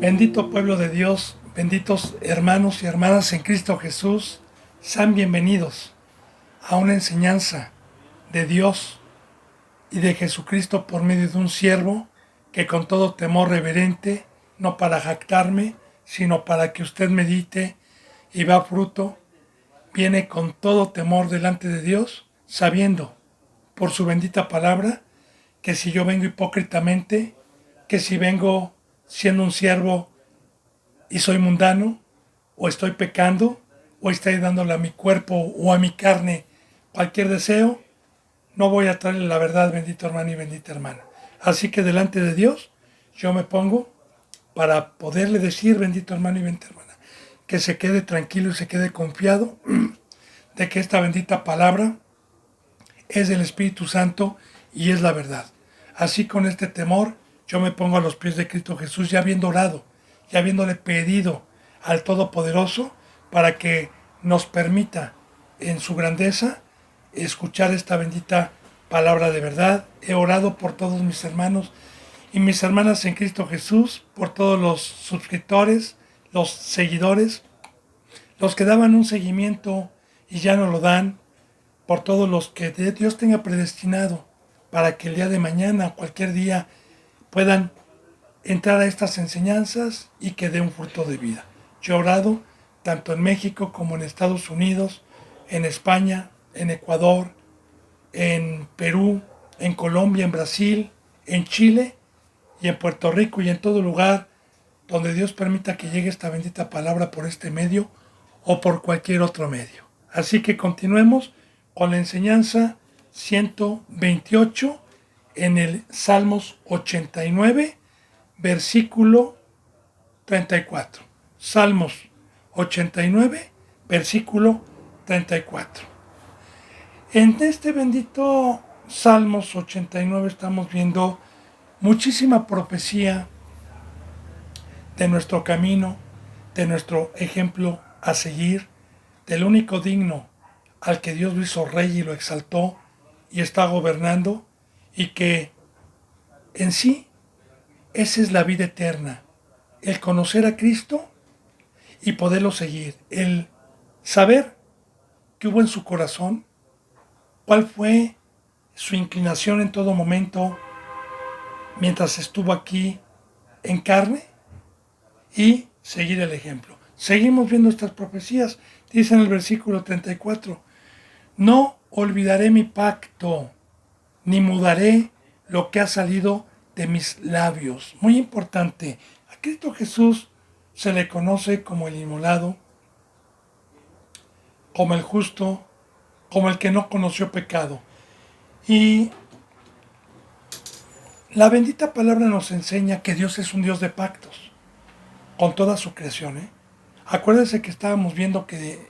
Bendito pueblo de Dios, benditos hermanos y hermanas en Cristo Jesús, sean bienvenidos a una enseñanza de Dios y de Jesucristo por medio de un siervo que con todo temor reverente, no para jactarme, sino para que usted medite y vea fruto, viene con todo temor delante de Dios, sabiendo por su bendita palabra que si yo vengo hipócritamente, que si vengo siendo un siervo y soy mundano, o estoy pecando, o estoy dándole a mi cuerpo o a mi carne cualquier deseo, no voy a traerle la verdad, bendito hermano y bendita hermana. Así que delante de Dios yo me pongo para poderle decir, bendito hermano y bendita hermana, que se quede tranquilo y se quede confiado de que esta bendita palabra es del Espíritu Santo y es la verdad. Así con este temor yo me pongo a los pies de Cristo Jesús, ya habiendo orado, ya habiéndole pedido al Todopoderoso para que nos permita en su grandeza escuchar esta bendita palabra de verdad. He orado por todos mis hermanos y mis hermanas en Cristo Jesús, por todos los suscriptores, los seguidores, los que daban un seguimiento y ya no lo dan, por todos los que Dios tenga predestinado para que el día de mañana, cualquier día, puedan entrar a estas enseñanzas y que dé un fruto de vida. Yo he orado tanto en México como en Estados Unidos, en España, en Ecuador, en Perú, en Colombia, en Brasil, en Chile y en Puerto Rico y en todo lugar donde Dios permita que llegue esta bendita palabra por este medio o por cualquier otro medio. Así que continuemos con la enseñanza 128 en el Salmos 89, versículo 34. Salmos 89, versículo 34. En este bendito Salmos 89 estamos viendo muchísima profecía de nuestro camino, de nuestro ejemplo a seguir, del único digno al que Dios lo hizo rey y lo exaltó y está gobernando, y que en sí esa es la vida eterna, el conocer a Cristo y poderlo seguir, el saber qué hubo en su corazón, cuál fue su inclinación en todo momento mientras estuvo aquí en carne, y seguir el ejemplo. Seguimos viendo estas profecías. Dice en el versículo 34, no olvidaré mi pacto, ni mudaré lo que ha salido de mis labios. Muy importante, a Cristo Jesús se le conoce como el inmolado, como el justo, como el que no conoció pecado. Y la bendita palabra nos enseña que Dios es un Dios de pactos con toda su creación. Acuérdense que estábamos viendo que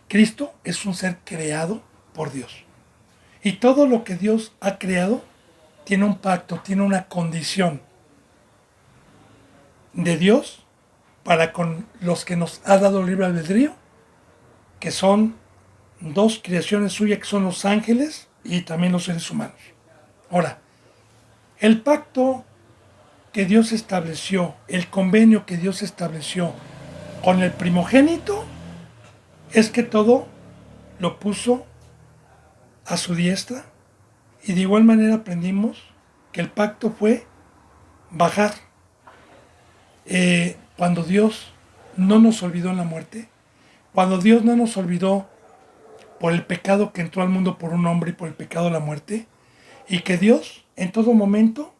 Cristo es un ser creado por Dios. Y todo lo que Dios ha creado tiene un pacto, tiene una condición de Dios para con los que nos ha dado libre albedrío, que son dos creaciones suyas, que son los ángeles y también los seres humanos. Ahora, el pacto que Dios estableció, el convenio que Dios estableció con el primogénito, es que todo lo puso a su diestra, y de igual manera aprendimos que el pacto fue bajar. Cuando Dios no nos olvidó en la muerte, cuando Dios no nos olvidó por el pecado que entró al mundo por un hombre y por el pecado de la muerte, y que Dios en todo momento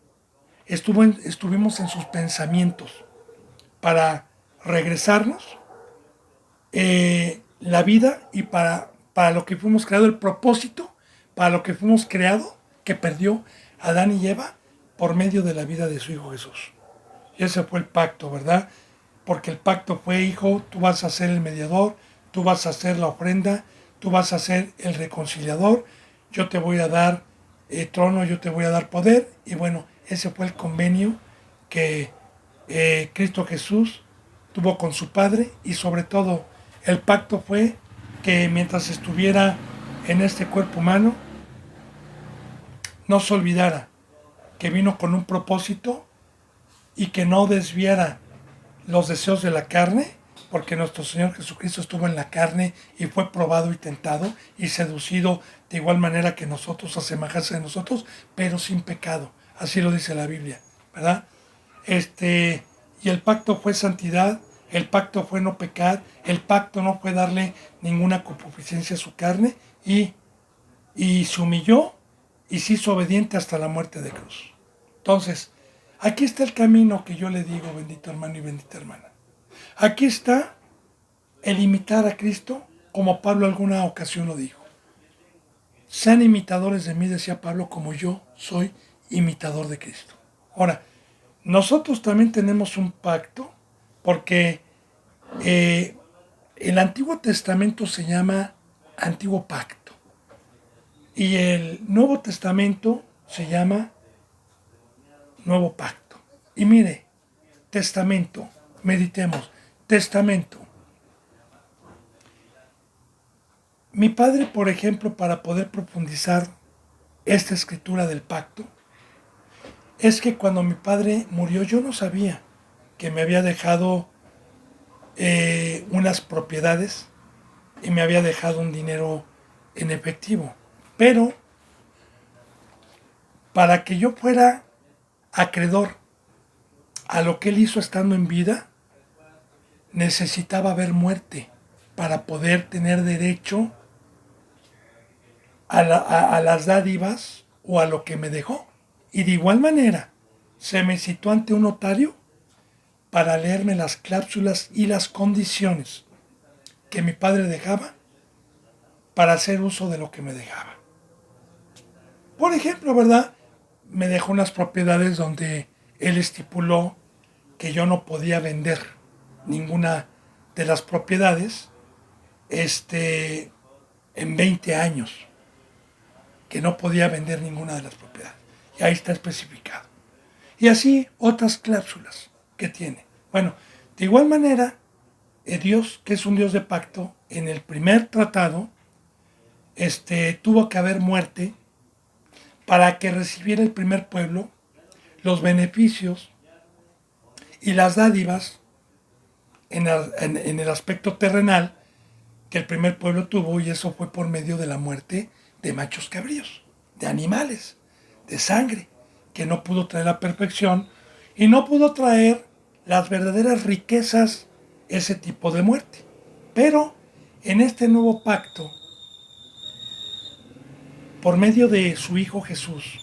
estuvimos en sus pensamientos para regresarnos la vida y para lo que fuimos creados, el propósito para lo que fuimos creados, que perdió Adán y Eva por medio de la vida de su Hijo Jesús. Y ese fue el pacto, ¿verdad? Porque el pacto fue, hijo, tú vas a ser el mediador, tú vas a ser la ofrenda, tú vas a ser el reconciliador, yo te voy a dar trono, yo te voy a dar poder. Y bueno, ese fue el convenio que Cristo Jesús tuvo con su Padre, y sobre todo el pacto fue que mientras estuviera en este cuerpo humano, no se olvidara que vino con un propósito y que no desviara los deseos de la carne, porque nuestro Señor Jesucristo estuvo en la carne y fue probado y tentado y seducido de igual manera que nosotros, a semejanza de nosotros, pero sin pecado. Así lo dice la Biblia, ¿verdad? Y el pacto fue santidad, el pacto fue no pecar, el pacto no fue darle ninguna concupiscencia a su carne y se humilló y se hizo obediente hasta la muerte de cruz. Entonces, aquí está el camino que yo le digo, bendito hermano y bendita hermana. Aquí está el imitar a Cristo, como Pablo alguna ocasión lo dijo. Sean imitadores de mí, decía Pablo, como yo soy imitador de Cristo. Ahora, nosotros también tenemos un pacto, porque el Antiguo Testamento se llama Antiguo Pacto y el Nuevo Testamento se llama Nuevo Pacto. Y mire, testamento, meditemos, testamento. Mi padre, por ejemplo, para poder profundizar esta escritura del pacto, es que cuando mi padre murió yo no sabía que me había dejado unas propiedades y me había dejado un dinero en efectivo. Pero para que yo fuera acreedor a lo que él hizo estando en vida, necesitaba ver muerte para poder tener derecho a las dádivas o a lo que me dejó. Y de igual manera, se me citó ante un notario para leerme las cláusulas y las condiciones que mi padre dejaba para hacer uso de lo que me dejaba. Por ejemplo, ¿verdad? Me dejó unas propiedades donde él estipuló que yo no podía vender ninguna de las propiedades en 20 años, que no podía vender ninguna de las propiedades. Y ahí está especificado. Y así otras cláusulas que tiene. Bueno, de igual manera, Dios, que es un Dios de pacto, en el primer tratado, tuvo que haber muerte para que recibiera el primer pueblo los beneficios y las dádivas en el aspecto terrenal que el primer pueblo tuvo, y eso fue por medio de la muerte de machos cabríos, de animales, de sangre, que no pudo traer la perfección y no pudo traer las verdaderas riquezas ese tipo de muerte. Pero en este nuevo pacto, por medio de su Hijo Jesús,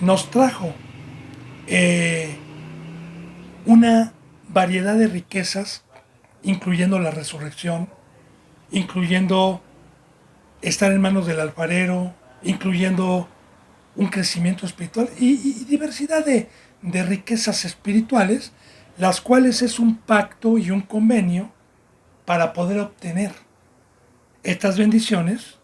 nos trajo una variedad de riquezas, incluyendo la resurrección, incluyendo estar en manos del alfarero, incluyendo un crecimiento espiritual y diversidad de riquezas espirituales, las cuales es un pacto y un convenio para poder obtener estas bendiciones,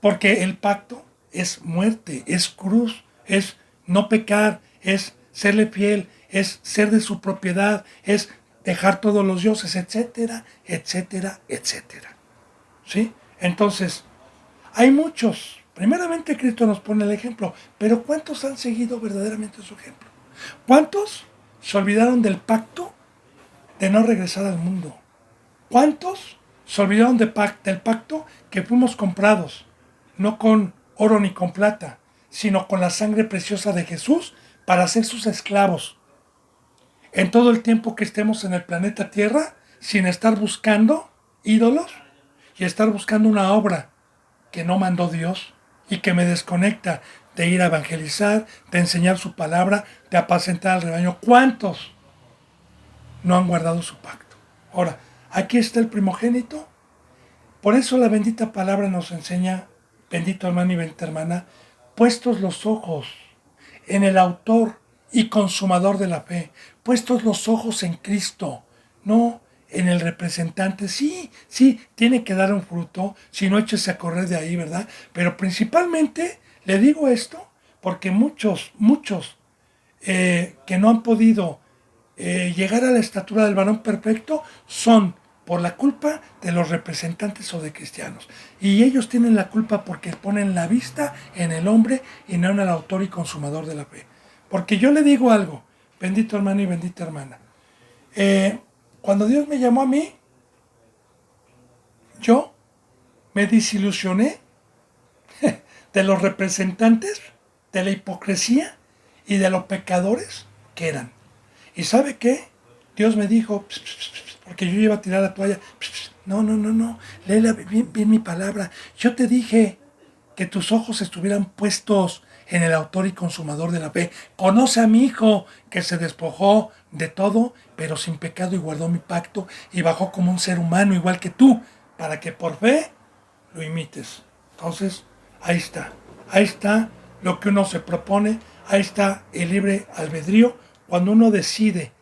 porque el pacto es muerte, es cruz, es no pecar, es serle fiel, es ser de su propiedad, es dejar todos los dioses, etcétera, etcétera, etcétera. ¿Sí? Entonces, hay muchos. Primeramente Cristo nos pone el ejemplo, pero ¿cuántos han seguido verdaderamente su ejemplo? ¿Cuántos se olvidaron del pacto de no regresar al mundo? ¿Cuántos se olvidaron del pacto que fuimos comprados, no con oro ni con plata, sino con la sangre preciosa de Jesús para ser sus esclavos? En todo el tiempo que estemos en el planeta Tierra, sin estar buscando ídolos y estar buscando una obra que no mandó Dios y que me desconecta de ir a evangelizar, de enseñar su palabra, de apacentar al rebaño. ¿Cuántos no han guardado su pacto? Ahora, aquí está el primogénito. Por eso la bendita palabra nos enseña, bendito hermano y bendita hermana, puestos los ojos en el autor y consumador de la fe, puestos los ojos en Cristo, no en el representante. Sí, tiene que dar un fruto, si no échese a correr de ahí, ¿verdad? Pero principalmente le digo esto porque muchos que no han podido llegar a la estatura del varón perfecto son por la culpa de los representantes o de cristianos. Y ellos tienen la culpa porque ponen la vista en el hombre y no en el autor y consumador de la fe. Porque yo le digo algo, bendito hermano y bendita hermana. Cuando Dios me llamó a mí, yo me desilusioné de los representantes, de la hipocresía y de los pecadores que eran. ¿Y sabe qué? Dios me dijo, porque yo iba a tirar la toalla, no, léela bien mi palabra. Yo te dije que tus ojos estuvieran puestos en el autor y consumador de la fe. Conoce a mi hijo que se despojó de todo, pero sin pecado y guardó mi pacto y bajó como un ser humano igual que tú, para que por fe lo imites. Entonces, ahí está lo que uno se propone, ahí está el libre albedrío cuando uno decide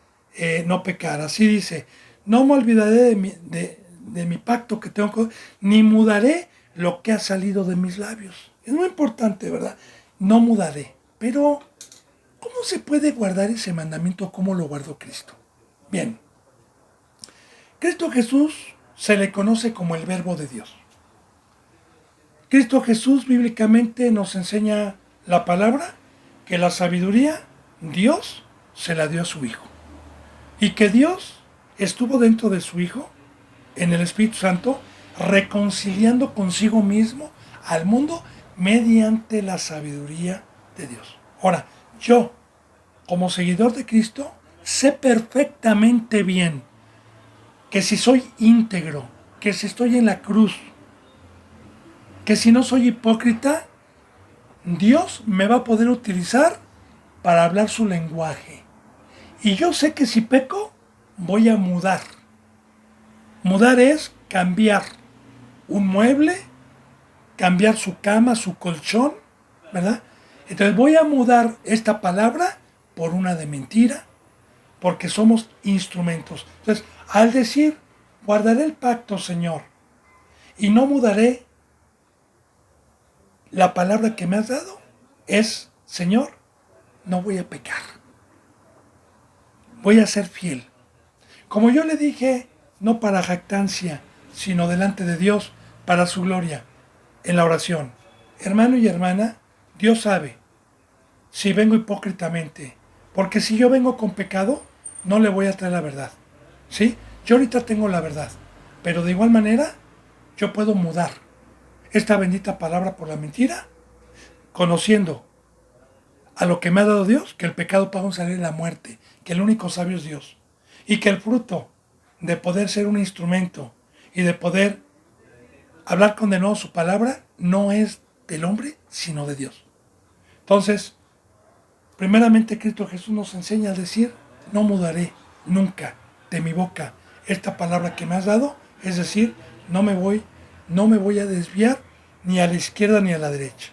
no pecar. Así dice, no me olvidaré de mi pacto que tengo, ni mudaré lo que ha salido de mis labios. Es muy importante, ¿verdad? No mudaré. Pero, ¿cómo se puede guardar ese mandamiento? ¿Cómo lo guardó Cristo? Bien, Cristo Jesús se le conoce como el Verbo de Dios. Cristo Jesús bíblicamente nos enseña la palabra, que la sabiduría Dios se la dio a su Hijo. Y que Dios estuvo dentro de su Hijo, en el Espíritu Santo, reconciliando consigo mismo al mundo mediante la sabiduría de Dios. Ahora, yo, como seguidor de Cristo, sé perfectamente bien que si soy íntegro, que si estoy en la cruz, que si no soy hipócrita, Dios me va a poder utilizar para hablar su lenguaje. Y yo sé que si peco, voy a mudar. Mudar es cambiar un mueble, cambiar su cama, su colchón, ¿verdad? Entonces voy a mudar esta palabra por una de mentira, porque somos instrumentos. Entonces, al decir, guardaré el pacto, Señor, y no mudaré la palabra que me has dado, es, Señor, no voy a pecar. Voy a ser fiel. Como yo le dije, no para jactancia, sino delante de Dios, para su gloria, en la oración. Hermano y hermana, Dios sabe si vengo hipócritamente, porque si yo vengo con pecado, no le voy a traer la verdad. ¿Sí? Yo ahorita tengo la verdad, pero de igual manera, yo puedo mudar esta bendita palabra por la mentira, conociendo a lo que me ha dado Dios, que el pecado paga un salario de la muerte, que el único sabio es Dios, y que el fruto de poder ser un instrumento y de poder hablar con de nuevo su palabra no es del hombre, sino de Dios. Entonces, primeramente Cristo Jesús nos enseña a decir, no mudaré nunca de mi boca esta palabra que me has dado, es decir, no me voy a desviar ni a la izquierda ni a la derecha.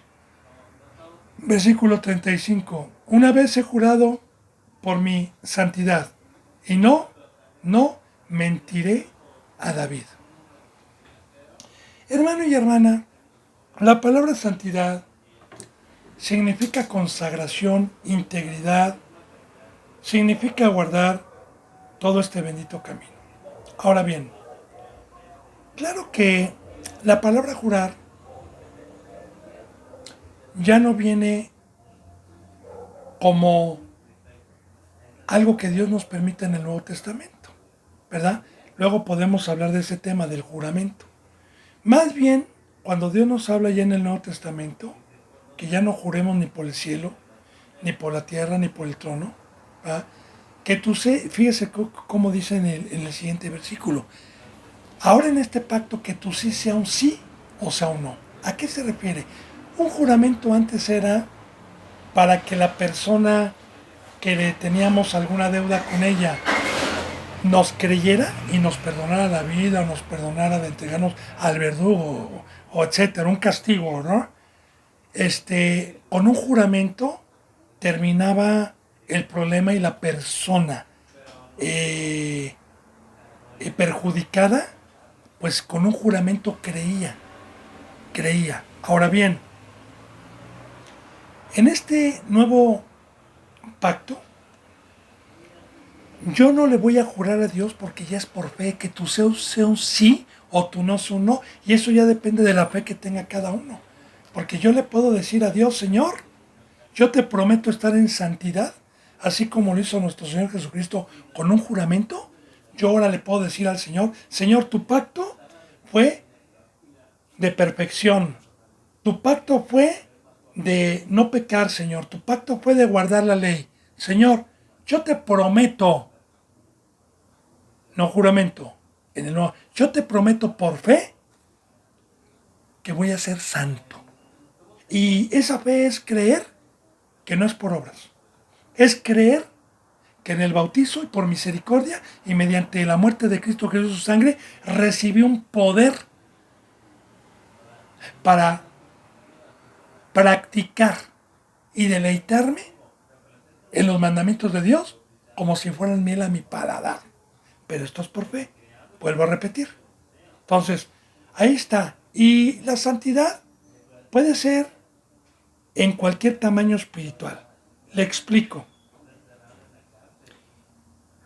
Versículo 35. Una vez he jurado por mi santidad y no mentiré a David. Hermano y hermana, la palabra santidad significa consagración, integridad, significa guardar todo este bendito camino. Ahora bien, claro que la palabra jurar ya no viene como algo que Dios nos permite en el Nuevo Testamento, ¿verdad? Luego podemos hablar de ese tema del juramento. Más bien, cuando Dios nos habla ya en el Nuevo Testamento, que ya no juremos ni por el cielo, ni por la tierra, ni por el trono, ¿verdad? Que tú fíjese cómo dice en el siguiente versículo, ahora en este pacto que tu sí sea un sí o sea un no. ¿A qué se refiere? Un juramento antes era para que la persona que le teníamos alguna deuda con ella nos creyera y nos perdonara la vida, o nos perdonara de entregarnos al verdugo, o etcétera, un castigo, ¿no? Con un juramento terminaba el problema y la persona perjudicada, pues con un juramento creía. Ahora bien, en este nuevo pacto, yo no le voy a jurar a Dios porque ya es por fe, que tu sea un sí o tu no sea un no. Y eso ya depende de la fe que tenga cada uno. Porque yo le puedo decir a Dios, Señor, yo te prometo estar en santidad, así como lo hizo nuestro Señor Jesucristo con un juramento. Yo ahora le puedo decir al Señor, Señor, tu pacto fue de perfección. Tu pacto fue de no pecar, Señor. Tu pacto fue de guardar la ley. Señor, yo te prometo, no juramento, yo te prometo por fe que voy a ser santo. Y esa fe es creer que no es por obras. Es creer que en el bautizo y por misericordia y mediante la muerte de Cristo Jesús su sangre recibí un poder para practicar y deleitarme en los mandamientos de Dios como si fueran miel a mi paladar. Pero esto es por fe. Vuelvo a repetir. Entonces, ahí está. Y la santidad puede ser en cualquier tamaño espiritual. Le explico.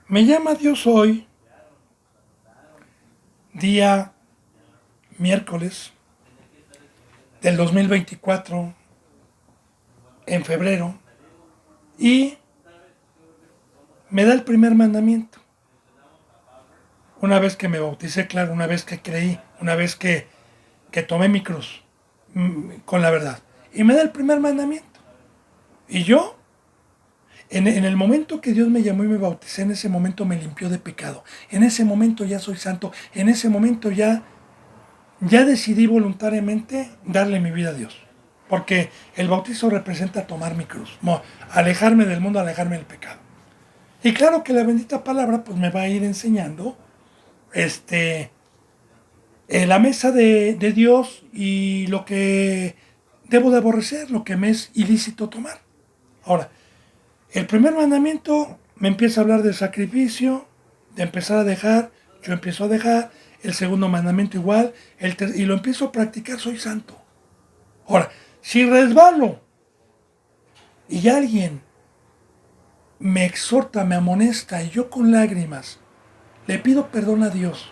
Me llama Dios hoy, día miércoles del 2024, en febrero, y me da el primer mandamiento. Una vez que me bauticé, claro, una vez que creí, una vez que tomé mi cruz con la verdad. Y me da el primer mandamiento. Y yo, en el momento que Dios me llamó y me bauticé, en ese momento me limpió de pecado. En ese momento ya soy santo. En ese momento ya decidí voluntariamente darle mi vida a Dios. Porque el bautizo representa tomar mi cruz, alejarme del mundo, alejarme del pecado. Y claro que la bendita palabra pues me va a ir enseñando la mesa de Dios y lo que debo de aborrecer, lo que me es ilícito tomar. Ahora, el primer mandamiento me empieza a hablar del sacrificio, de empezar a dejar, yo empiezo a dejar. El segundo mandamiento igual, y lo empiezo a practicar, soy santo. Ahora, si resbalo y alguien me exhorta, me amonesta, y yo con lágrimas le pido perdón a Dios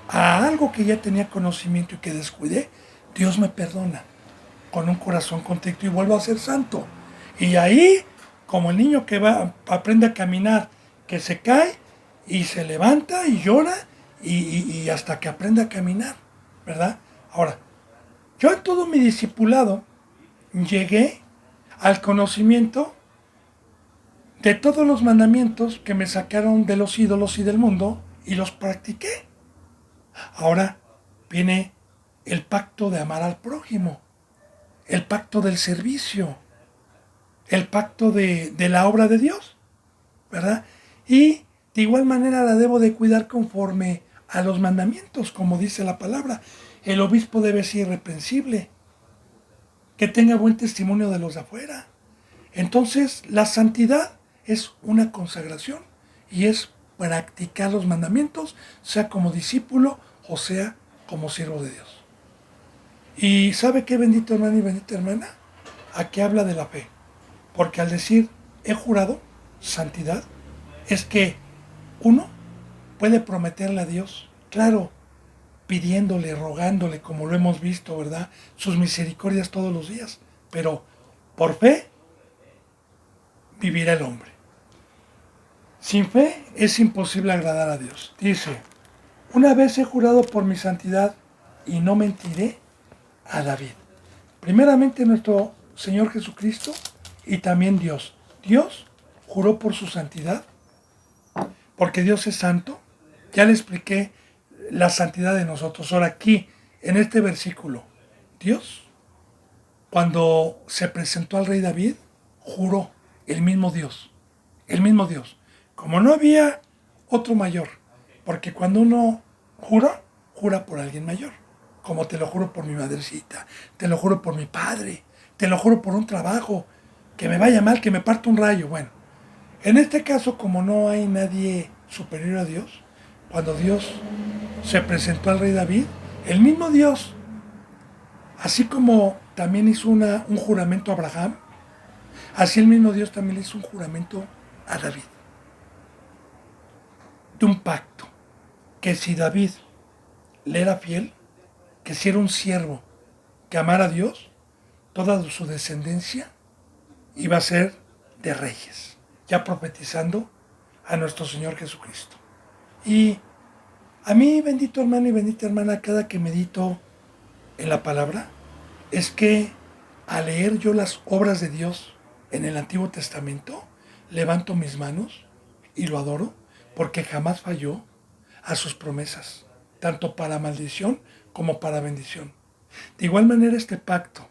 a algo que ya tenía conocimiento y que descuidé, Dios me perdona con un corazón contrito y vuelvo a ser santo. Y ahí, como el niño que aprende a caminar, que se cae y se levanta y llora y hasta que aprende a caminar, ¿verdad? Ahora, yo en todo mi discipulado llegué al conocimiento de todos los mandamientos que me sacaron de los ídolos y del mundo y los practiqué. Ahora viene el pacto de amar al prójimo, el pacto del servicio, el pacto de la obra de Dios, ¿verdad? Y de igual manera la debo de cuidar conforme a los mandamientos, como dice la palabra. El obispo debe ser irreprensible, que tenga buen testimonio de los de afuera. Entonces, la santidad es una consagración y es practicar los mandamientos, sea como discípulo o sea como siervo de Dios. Y ¿sabe qué, bendito hermano y bendita hermana? Aquí habla de la fe. Porque al decir he jurado santidad, es que uno puede prometerle a Dios, claro, pidiéndole, rogándole, como lo hemos visto, ¿verdad? Sus misericordias todos los días. Pero por fe vivirá el hombre. Sin fe es imposible agradar a Dios. Dice, una vez he jurado por mi santidad y no mentiré a David. Primeramente nuestro Señor Jesucristo y también Dios. Dios juró por su santidad, porque Dios es santo. Ya le expliqué la santidad de nosotros. Ahora aquí, en este versículo, Dios, cuando se presentó al rey David, juró, el mismo Dios. Como no había otro mayor, porque cuando uno jura, jura por alguien mayor. Como te lo juro por mi madrecita, te lo juro por mi padre, te lo juro por un trabajo, que me vaya mal, que me parta un rayo. Bueno, en este caso, como no hay nadie superior a Dios, cuando Dios se presentó al rey David, el mismo Dios, así como también hizo un juramento a Abraham, así el mismo Dios también le hizo un juramento a David. de un pacto, que si David le era fiel, que si era un siervo que amara a Dios, toda su descendencia iba a ser de reyes, ya profetizando a nuestro Señor Jesucristo. Y a mí, bendito hermano y bendita hermana, cada que medito en la palabra, es que al leer yo las obras de Dios en el Antiguo Testamento, levanto mis manos y lo adoro, porque jamás falló a sus promesas, tanto para maldición como para bendición. De igual manera, este pacto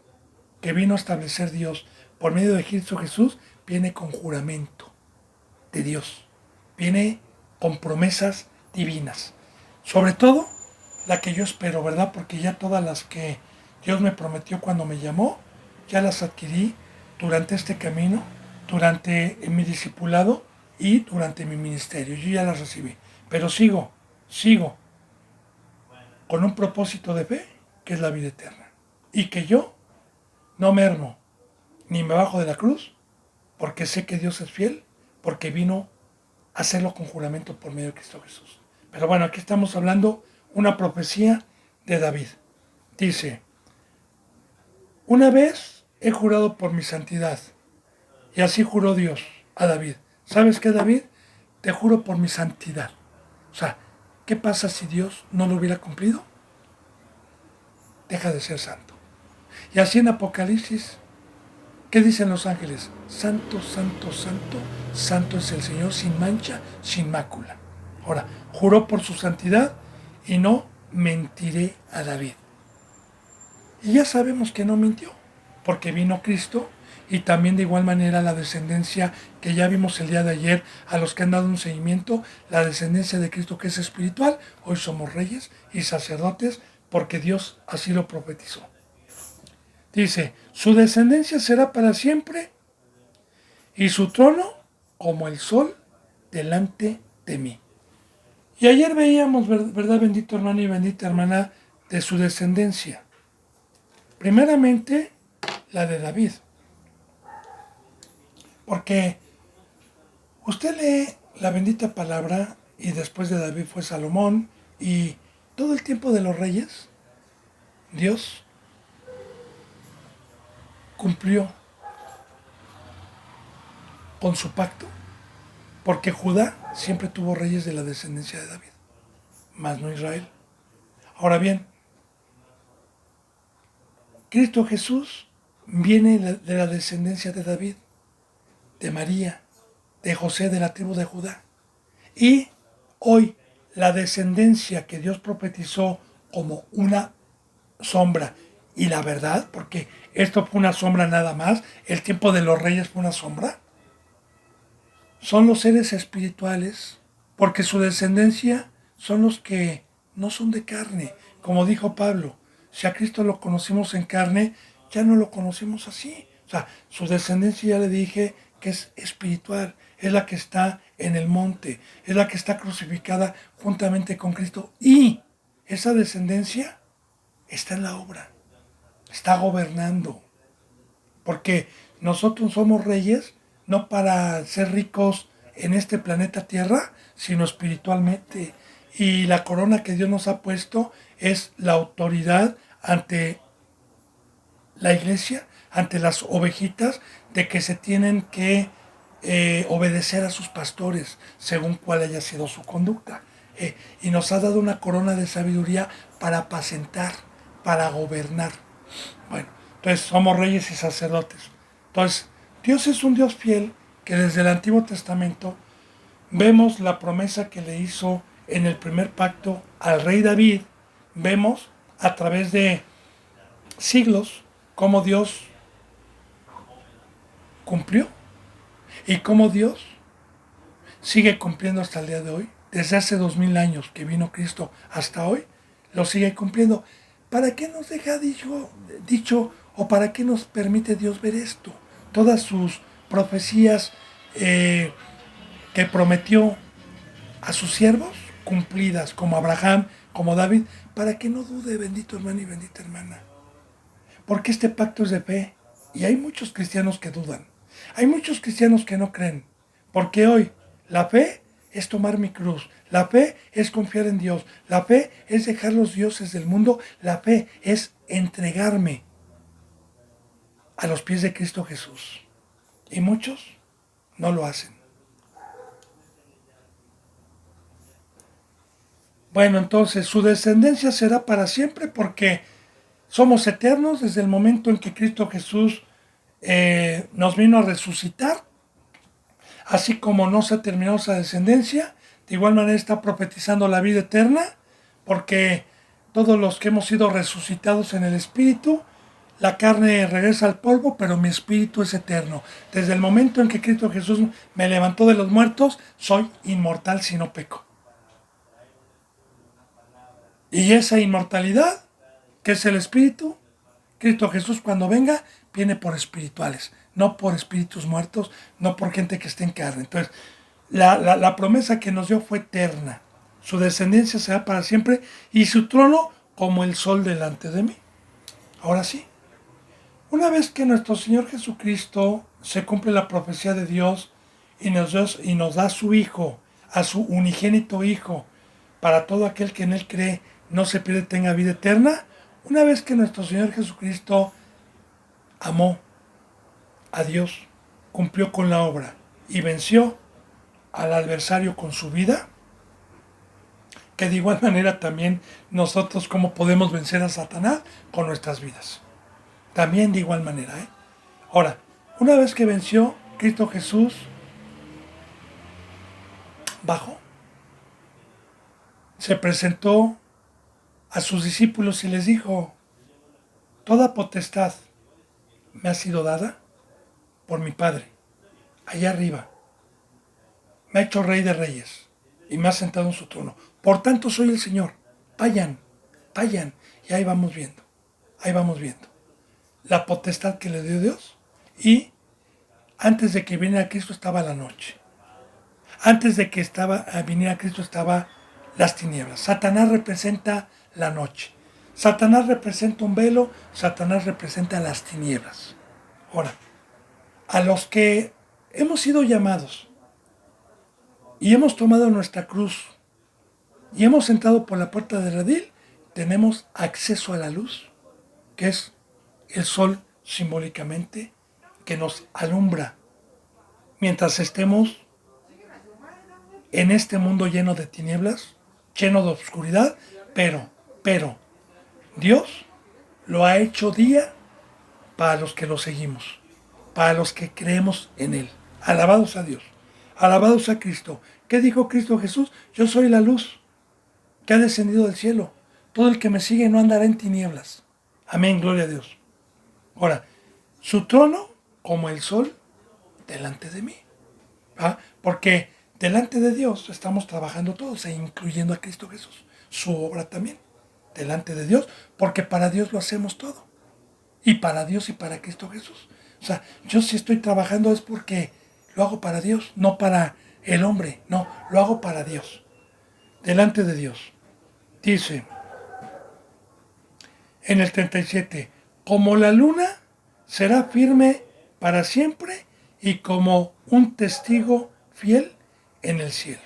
que vino a establecer Dios por medio de Cristo Jesús viene con juramento de Dios, viene con promesas divinas. Sobre todo la que yo espero, ¿verdad? Porque ya todas las que Dios me prometió cuando me llamó, ya las adquirí durante este camino, durante mi discipulado y durante mi ministerio. Yo ya las recibí. Pero sigo con un propósito de fe, que es la vida eterna. Y que yo no mermo ni me bajo de la cruz, porque sé que Dios es fiel, porque vino a hacerlo con juramento por medio de Cristo Jesús. Pero bueno, aquí estamos hablando una profecía de David. Dice, una vez he jurado por mi santidad, y así juró Dios a David. ¿Sabes qué, David? Te juro por mi santidad. O sea, ¿qué pasa si Dios no lo hubiera cumplido? Deja de ser santo. Y así en Apocalipsis, ¿qué dicen los ángeles? Santo, santo, santo, santo es el Señor, sin mancha, sin mácula. Ahora, juró por su santidad y no mentiré a David. Y ya sabemos que no mintió, porque vino Cristo y también de igual manera la descendencia que ya vimos el día de ayer, a los que han dado un seguimiento, la descendencia de Cristo que es espiritual. Hoy somos reyes y sacerdotes porque Dios así lo profetizó. Dice, su descendencia será para siempre y su trono como el sol delante de mí. Y ayer veíamos, ¿verdad, bendito hermano y bendita hermana, de su descendencia? Primeramente, la de David. Porque usted lee la bendita palabra y después de David fue Salomón y todo el tiempo de los reyes, Dios cumplió con su pacto, porque Judá siempre tuvo reyes de la descendencia de David, mas no Israel. Ahora bien, Cristo Jesús viene de la descendencia de David, de María, de José, de la tribu de Judá. Y hoy la descendencia que Dios profetizó como una sombra y la verdad, porque esto fue una sombra nada más, el tiempo de los reyes fue una sombra, son los seres espirituales, porque su descendencia son los que no son de carne, como dijo Pablo. Si a Cristo lo conocimos en carne, ya no lo conocemos así. O sea, su descendencia, ya le dije, que es espiritual, es la que está en el monte, es la que está crucificada juntamente con Cristo. Y esa descendencia está en la obra, está gobernando. Porque nosotros somos reyes no para ser ricos en este planeta Tierra, sino espiritualmente. Y la corona que Dios nos ha puesto es la autoridad ante la iglesia, ante las ovejitas, de que se tienen que obedecer a sus pastores según cuál haya sido su conducta. Y nos ha dado una corona de sabiduría para apacentar, para gobernar. Bueno, entonces somos reyes y sacerdotes. Entonces, Dios es un Dios fiel que desde el Antiguo Testamento vemos la promesa que le hizo en el primer pacto al rey David. Vemos a través de siglos cómo Dios cumplió y cómo Dios sigue cumpliendo hasta el día de hoy. Desde hace 2000 años que vino Cristo hasta hoy, lo sigue cumpliendo. ¿Para qué nos deja dicho o para qué nos permite Dios ver esto? Todas sus profecías que prometió a sus siervos, cumplidas, como Abraham, como David, para que no dude, bendito hermano y bendita hermana. Porque este pacto es de fe y hay muchos cristianos que dudan. Hay muchos cristianos que no creen. Porque hoy la fe es tomar mi cruz. La fe es confiar en Dios. La fe es dejar los dioses del mundo. La fe es entregarme a los pies de Cristo Jesús. Y muchos no lo hacen. Bueno, entonces su descendencia será para siempre porque somos eternos desde el momento en que Cristo Jesús nos vino a resucitar. Así como no se ha terminado esa descendencia, de igual manera está profetizando la vida eterna, porque todos los que hemos sido resucitados en el Espíritu, la carne regresa al polvo, pero mi espíritu es eterno. Desde el momento en que Cristo Jesús me levantó de los muertos, soy inmortal si no peco. Y esa inmortalidad, que es el Espíritu, Cristo Jesús cuando venga, viene por espirituales, no por espíritus muertos, no por gente que esté en carne. Entonces, la promesa que nos dio fue eterna. Su descendencia será para siempre y su trono como el sol delante de mí. Ahora sí, una vez que nuestro Señor Jesucristo se cumple la profecía de Dios y nos da a su Hijo, a su unigénito Hijo, para todo aquel que en Él cree, no se pierde, tenga vida eterna. Una vez que nuestro Señor Jesucristo amó a Dios, cumplió con la obra y venció al adversario con su vida, que de igual manera también nosotros cómo podemos vencer a Satanás con nuestras vidas. También de igual manera. Ahora, una vez que venció Cristo Jesús, bajó, se presentó a sus discípulos y les dijo: toda potestad me ha sido dada por mi Padre, allá arriba. Me ha hecho rey de reyes y me ha sentado en su trono. Por tanto soy el Señor. Vayan, vayan. Y ahí vamos viendo, la potestad que le dio Dios. Y antes de que viniera Cristo estaba la noche. Antes de que viniera Cristo estaba las tinieblas. Satanás representa la noche. Satanás representa un velo. Satanás representa las tinieblas. Ahora, a los que hemos sido llamados y hemos tomado nuestra cruz y hemos entrado por la puerta del redil, tenemos acceso a la luz, que es el sol simbólicamente, que nos alumbra mientras estemos en este mundo lleno de tinieblas, lleno de oscuridad, pero Dios lo ha hecho día para los que lo seguimos, para los que creemos en Él. Alabados a Dios, alabados a Cristo. ¿Qué dijo Cristo Jesús? Yo soy la luz que ha descendido del cielo. Todo el que me sigue no andará en tinieblas. Amén, gloria a Dios. Ahora, su trono como el sol delante de mí. Porque delante de Dios estamos trabajando todos, incluyendo a Cristo Jesús. Su obra también, delante de Dios, porque para Dios lo hacemos todo. Y para Dios y para Cristo Jesús. O sea, yo si estoy trabajando es porque lo hago para Dios, no para el hombre. No, lo hago para Dios. Delante de Dios. Dice en el 37, como la luna será firme para siempre y como un testigo fiel en el cielo.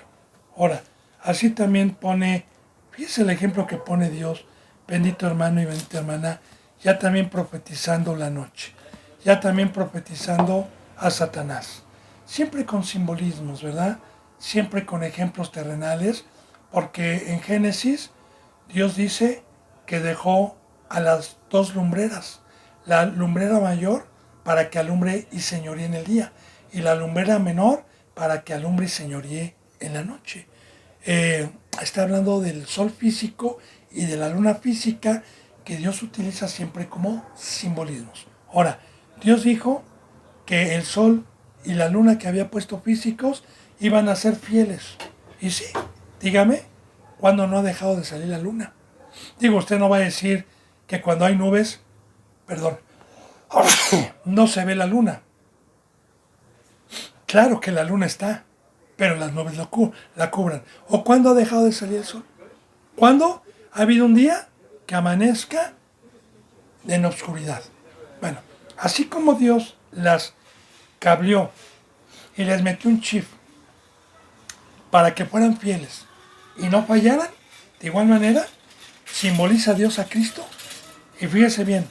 Ahora, así también pone, fíjese el ejemplo que pone Dios, bendito hermano y bendita hermana, ya también profetizando la noche, ya también profetizando a Satanás. Siempre con simbolismos, ¿verdad? Siempre con ejemplos terrenales, porque en Génesis Dios dice que dejó a las dos lumbreras, la lumbrera mayor para que alumbre y señoríe en el día, y la lumbrera menor para que alumbre y señoríe en la noche. Está hablando del sol físico y de la luna física que Dios utiliza siempre como simbolismos. Ahora, Dios dijo que el sol y la luna que había puesto físicos iban a ser fieles. Y sí, dígame, ¿cuándo no ha dejado de salir la luna? Digo, usted no va a decir que cuando hay nubes, no se ve la luna. Claro que la luna está, pero las nubes la cubran. ¿O cuándo ha dejado de salir el sol? ¿Cuándo ha habido un día que amanezca en oscuridad? Bueno, así como Dios las cableó y les metió un chip para que fueran fieles y no fallaran, de igual manera, simboliza a Dios a Cristo, y fíjese bien,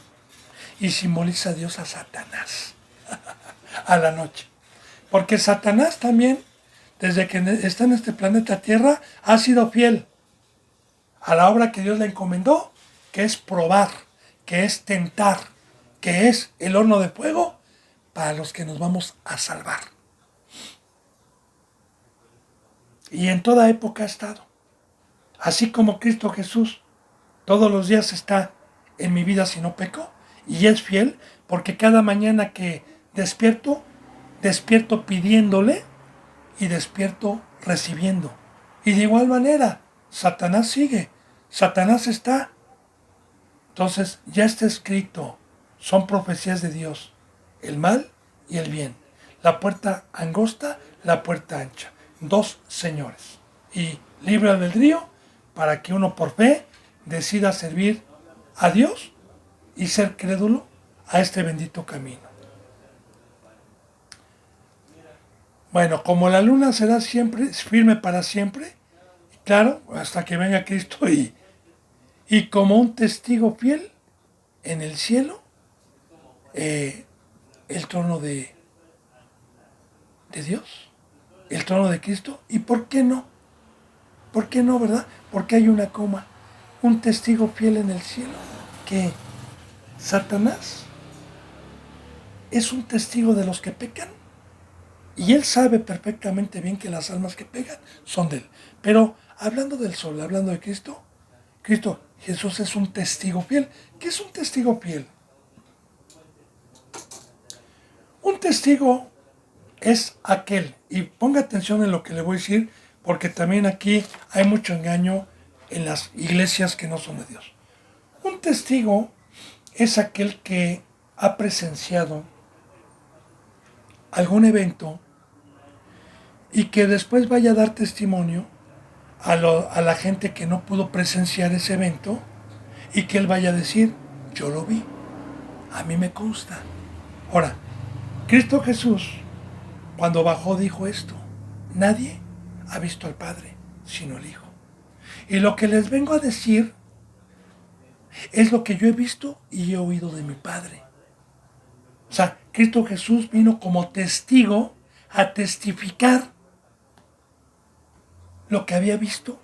y simboliza a Dios a Satanás, a la noche. Porque Satanás también, desde que está en este planeta Tierra, ha sido fiel a la obra que Dios le encomendó, que es probar, que es tentar, que es el horno de fuego para los que nos vamos a salvar. Y en toda época ha estado. Así como Cristo Jesús todos los días está en mi vida si no peco, y es fiel, porque cada mañana que despierto, despierto pidiéndole y despierto recibiendo. Y de igual manera, Satanás sigue, Satanás está. Entonces ya está escrito, son profecías de Dios, el mal y el bien, la puerta angosta, la puerta ancha, dos señores. Y libre albedrío para que uno por fe decida servir a Dios y ser crédulo a este bendito camino. Bueno, como la luna será siempre firme para siempre, claro, hasta que venga Cristo y como un testigo fiel en el cielo, el trono de Dios, el trono de Cristo. ¿Y por qué no? ¿Por qué no, verdad? Porque hay una coma, un testigo fiel en el cielo, que Satanás es un testigo de los que pecan, y él sabe perfectamente bien que las almas que pecan son de él. Pero hablando del sol, hablando de Cristo, Jesús es un testigo fiel. ¿Qué es un testigo fiel? Un testigo es aquel, y ponga atención en lo que le voy a decir, porque también aquí hay mucho engaño en las iglesias que no son de Dios. Un testigo es aquel que ha presenciado algún evento y que después vaya a dar testimonio a la gente que no pudo presenciar ese evento, y que él vaya a decir, yo lo vi, a mí me consta. Ahora, Cristo Jesús, cuando bajó, dijo esto: nadie ha visto al Padre sino el Hijo. Y lo que les vengo a decir es lo que yo he visto y he oído de mi Padre. O sea, Cristo Jesús vino como testigo a testificar lo que había visto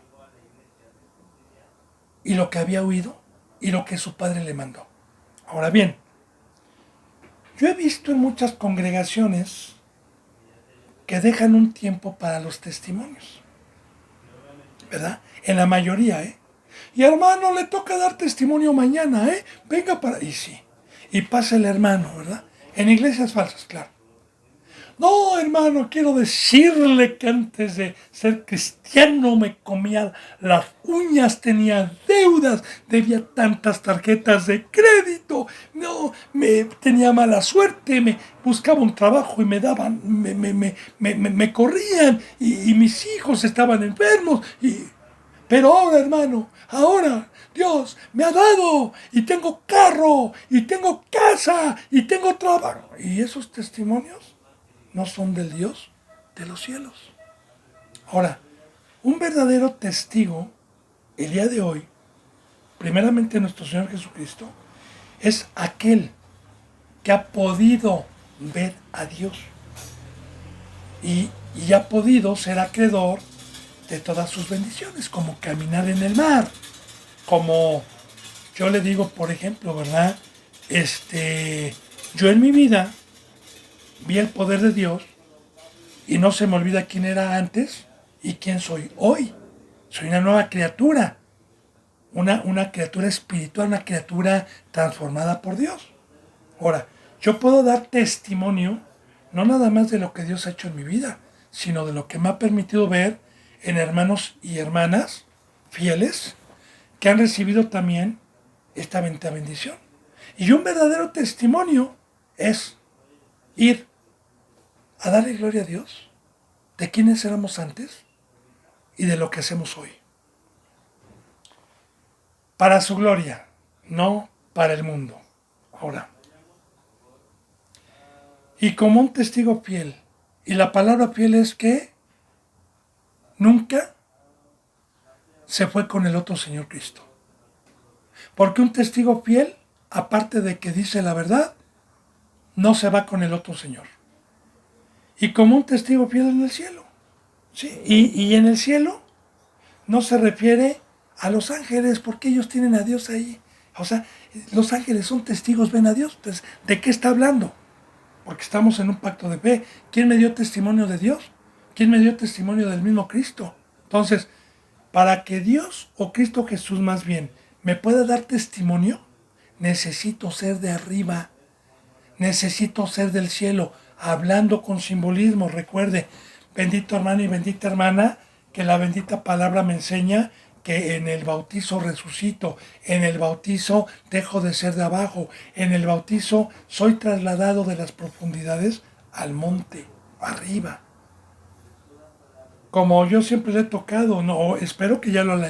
y lo que había oído y lo que su Padre le mandó. Ahora bien, yo he visto en muchas congregaciones que dejan un tiempo para los testimonios, ¿verdad? En la mayoría, ¿eh? Y hermano, le toca dar testimonio mañana, ¿eh? Venga para... Y sí. Y pasa el hermano, ¿verdad? En iglesias falsas, claro. No, hermano, quiero decirle que antes de ser cristiano me comía las uñas, tenía deudas, debía tantas tarjetas de crédito, no, tenía mala suerte, me buscaba un trabajo y me daban, me corrían, y mis hijos estaban enfermos, pero ahora, hermano, ahora Dios me ha dado, y tengo carro, y tengo casa, y tengo trabajo. ¿Y esos testimonios no son del Dios de los cielos? Ahora, un verdadero testigo, el día de hoy, primeramente nuestro Señor Jesucristo, es aquel que ha podido ver a Dios y ha podido ser acreedor de todas sus bendiciones, como caminar en el mar, como yo le digo, por ejemplo, ¿verdad? Yo en mi vida vi el poder de Dios y no se me olvida quién era antes y quién soy hoy. Soy una nueva criatura, una criatura espiritual, una criatura transformada por Dios. Ahora, yo puedo dar testimonio no nada más de lo que Dios ha hecho en mi vida, sino de lo que me ha permitido ver en hermanos y hermanas fieles que han recibido también esta bendición. Y un verdadero testimonio es ir a darle gloria a Dios de quiénes éramos antes y de lo que hacemos hoy. Para su gloria, no para el mundo. Ahora, y como un testigo fiel, y la palabra fiel es que nunca se fue con el otro Señor Cristo. Porque un testigo fiel, aparte de que dice la verdad, no se va con el otro Señor. Y como un testigo fiel en el cielo. ¿Sí? Y en el cielo no se refiere a los ángeles, porque ellos tienen a Dios ahí. O sea, los ángeles son testigos, ven a Dios. Entonces, ¿de qué está hablando? Porque estamos en un pacto de fe. ¿Quién me dio testimonio de Dios? ¿Quién me dio testimonio del mismo Cristo? Entonces, para que Dios o Cristo Jesús más bien me pueda dar testimonio, necesito ser de arriba, necesito ser del cielo, hablando con simbolismo. Recuerde, bendito hermano y bendita hermana, que la bendita palabra me enseña que en el bautizo resucito, en el bautizo dejo de ser de abajo, en el bautizo soy trasladado de las profundidades al monte, arriba. Como yo siempre le he tocado, no, espero que ya lo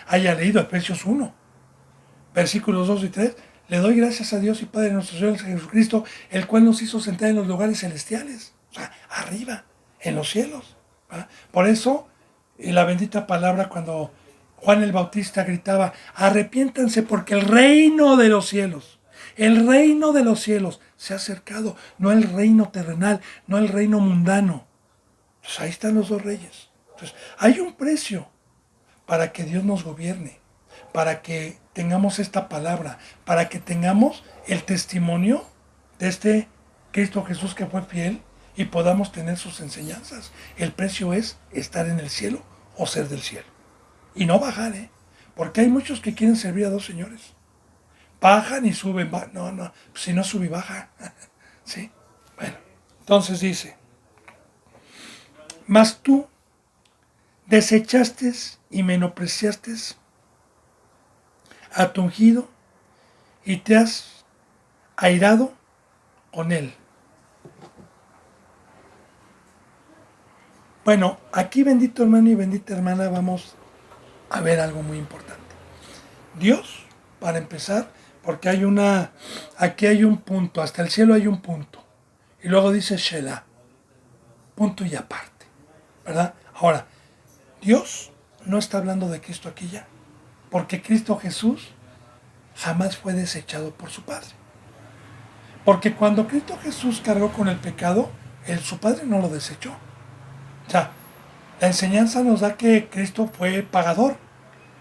haya leído, Efesios 1, versículos 2 y 3. Le doy gracias a Dios y Padre de nuestro Señor Jesucristo, el cual nos hizo sentar en los lugares celestiales, o sea, arriba, en los cielos. ¿Va? Por eso, la bendita palabra cuando Juan el Bautista gritaba, arrepiéntanse porque el reino de los cielos se ha acercado, no el reino terrenal, no el reino mundano. Pues ahí están los dos reyes. Entonces, hay un precio para que Dios nos gobierne, para que tengamos esta palabra, para que tengamos el testimonio de este Cristo Jesús que fue fiel y podamos tener sus enseñanzas. El precio es estar en el cielo o ser del cielo. Y no bajar, porque hay muchos que quieren servir a dos señores. Bajan y suben. No, si no sube y baja. ¿Sí? Bueno, entonces dice, mas tú desechaste y menospreciaste a tu ungido y te has airado con él. Bueno, aquí bendito hermano y bendita hermana vamos a ver algo muy importante. Dios, para empezar, porque aquí hay un punto, hasta el cielo hay un punto. Y luego dice Shelah, punto y aparte, ¿verdad? Ahora, Dios no está hablando de Cristo aquí ya, porque Cristo Jesús jamás fue desechado por su Padre. Porque cuando Cristo Jesús cargó con el pecado, su Padre no lo desechó. O sea, la enseñanza nos da que Cristo fue pagador,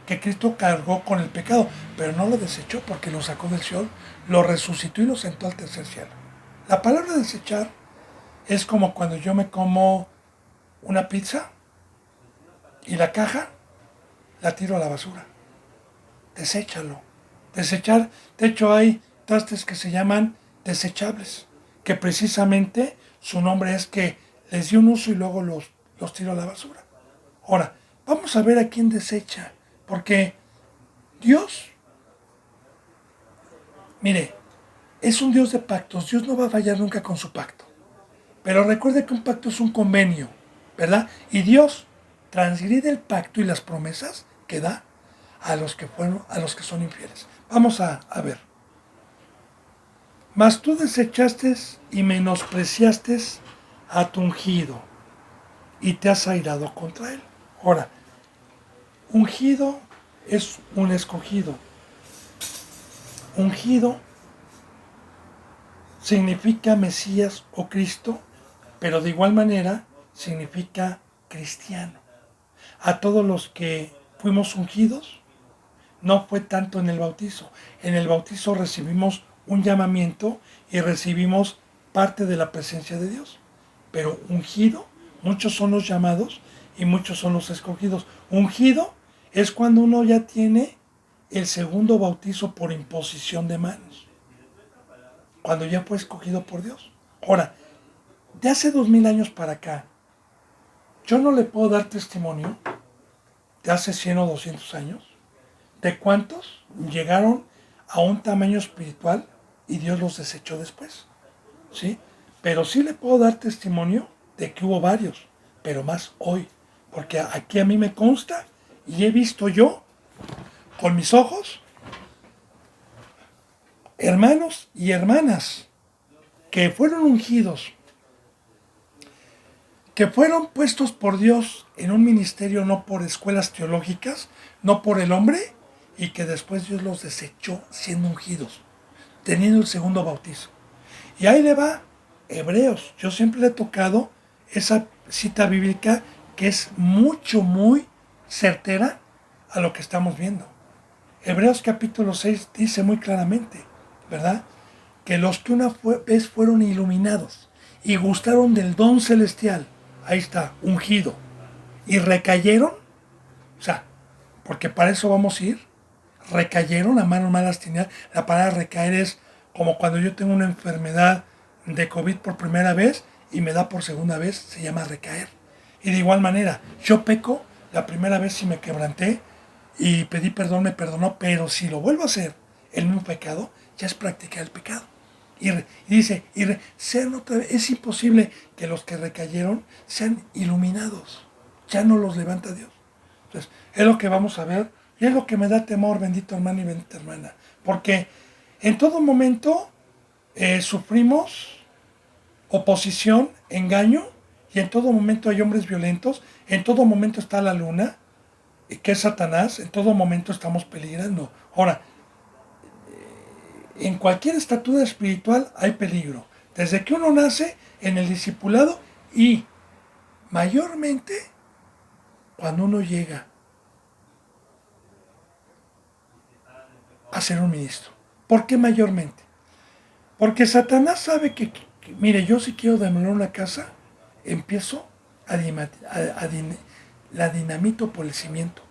que Cristo cargó con el pecado, pero no lo desechó porque lo sacó del cielo, lo resucitó y lo sentó al tercer cielo. La palabra desechar es como cuando yo me como una pizza y la caja la tiro a la basura. Deséchalo. Desechar, de hecho hay trastes que se llaman desechables, que precisamente su nombre es que les di un uso y luego los tiro a la basura. Ahora, vamos a ver a quién desecha, porque Dios, mire, es un Dios de pactos. Dios no va a fallar nunca con su pacto. Pero recuerde que un pacto es un convenio, ¿verdad? Y Dios transgride el pacto y las promesas que da a los que son infieles. Vamos a ver. Mas tú desechaste y menospreciaste a tu ungido y te has airado contra él. Ahora, ungido es un escogido. Ungido significa Mesías o Cristo, pero de igual manera significa cristiano. A todos los que fuimos ungidos, no fue tanto en el bautizo. En el bautizo recibimos un llamamiento y recibimos parte de la presencia de Dios. Pero ungido, muchos son los llamados y muchos son los escogidos. Ungido es cuando uno ya tiene el segundo bautizo por imposición de manos. Cuando ya fue escogido por Dios. Ahora, de hace 2000 años para acá, yo no le puedo dar testimonio de hace 100 o 200 años de cuántos llegaron a un tamaño espiritual y Dios los desechó después. ¿Sí? Pero sí le puedo dar testimonio de que hubo varios, pero más hoy. Porque aquí a mí me consta y he visto yo con mis ojos hermanos y hermanas que fueron ungidos, que fueron puestos por Dios en un ministerio, no por escuelas teológicas, no por el hombre, y que después Dios los desechó siendo ungidos, teniendo el segundo bautizo. Y ahí le va Hebreos. Yo siempre le he tocado esa cita bíblica que es muy certera a lo que estamos viendo. Hebreos capítulo 6 dice muy claramente, ¿verdad? Que los que una vez fueron iluminados y gustaron del don celestial, ahí está, ungido, y recayeron, o sea, porque para eso vamos a ir, recayeron a manos malas tinieblas. La palabra recaer es como cuando yo tengo una enfermedad de COVID por primera vez y me da por segunda vez, se llama recaer. Y de igual manera, yo peco, la primera vez si me quebranté y pedí perdón, me perdonó, pero si lo vuelvo a hacer, el mismo pecado, ya es practicar el pecado. Y dice, sean otra vez, es imposible que los que recayeron sean iluminados. Ya no los levanta Dios. Entonces, es lo que vamos a ver y es lo que me da temor, bendito hermano y bendita hermana. Porque en todo momento sufrimos oposición, engaño, y en todo momento hay hombres violentos, en todo momento está la luna, que es Satanás, en todo momento estamos peligrando. Ahora, en cualquier estatura espiritual hay peligro. Desde que uno nace, en el discipulado y mayormente cuando uno llega a ser un ministro. ¿Por qué mayormente? Porque Satanás sabe mire, yo si quiero demoler una casa, empiezo la dinamito por el cimiento.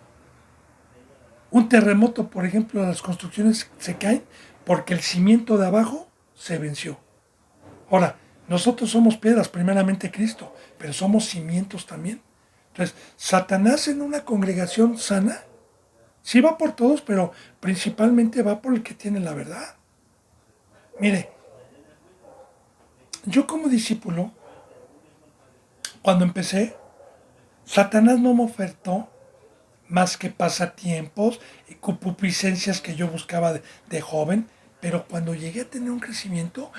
Un terremoto, por ejemplo, las construcciones se caen porque el cimiento de abajo se venció. Ahora, nosotros somos piedras, primeramente Cristo, pero somos cimientos también. Entonces, Satanás en una congregación sana, sí va por todos, pero principalmente va por el que tiene la verdad. Mire, yo como discípulo, cuando empecé, Satanás no me ofertó más que pasatiempos y concupiscencias que yo buscaba de joven, pero cuando llegué a tener un crecimiento,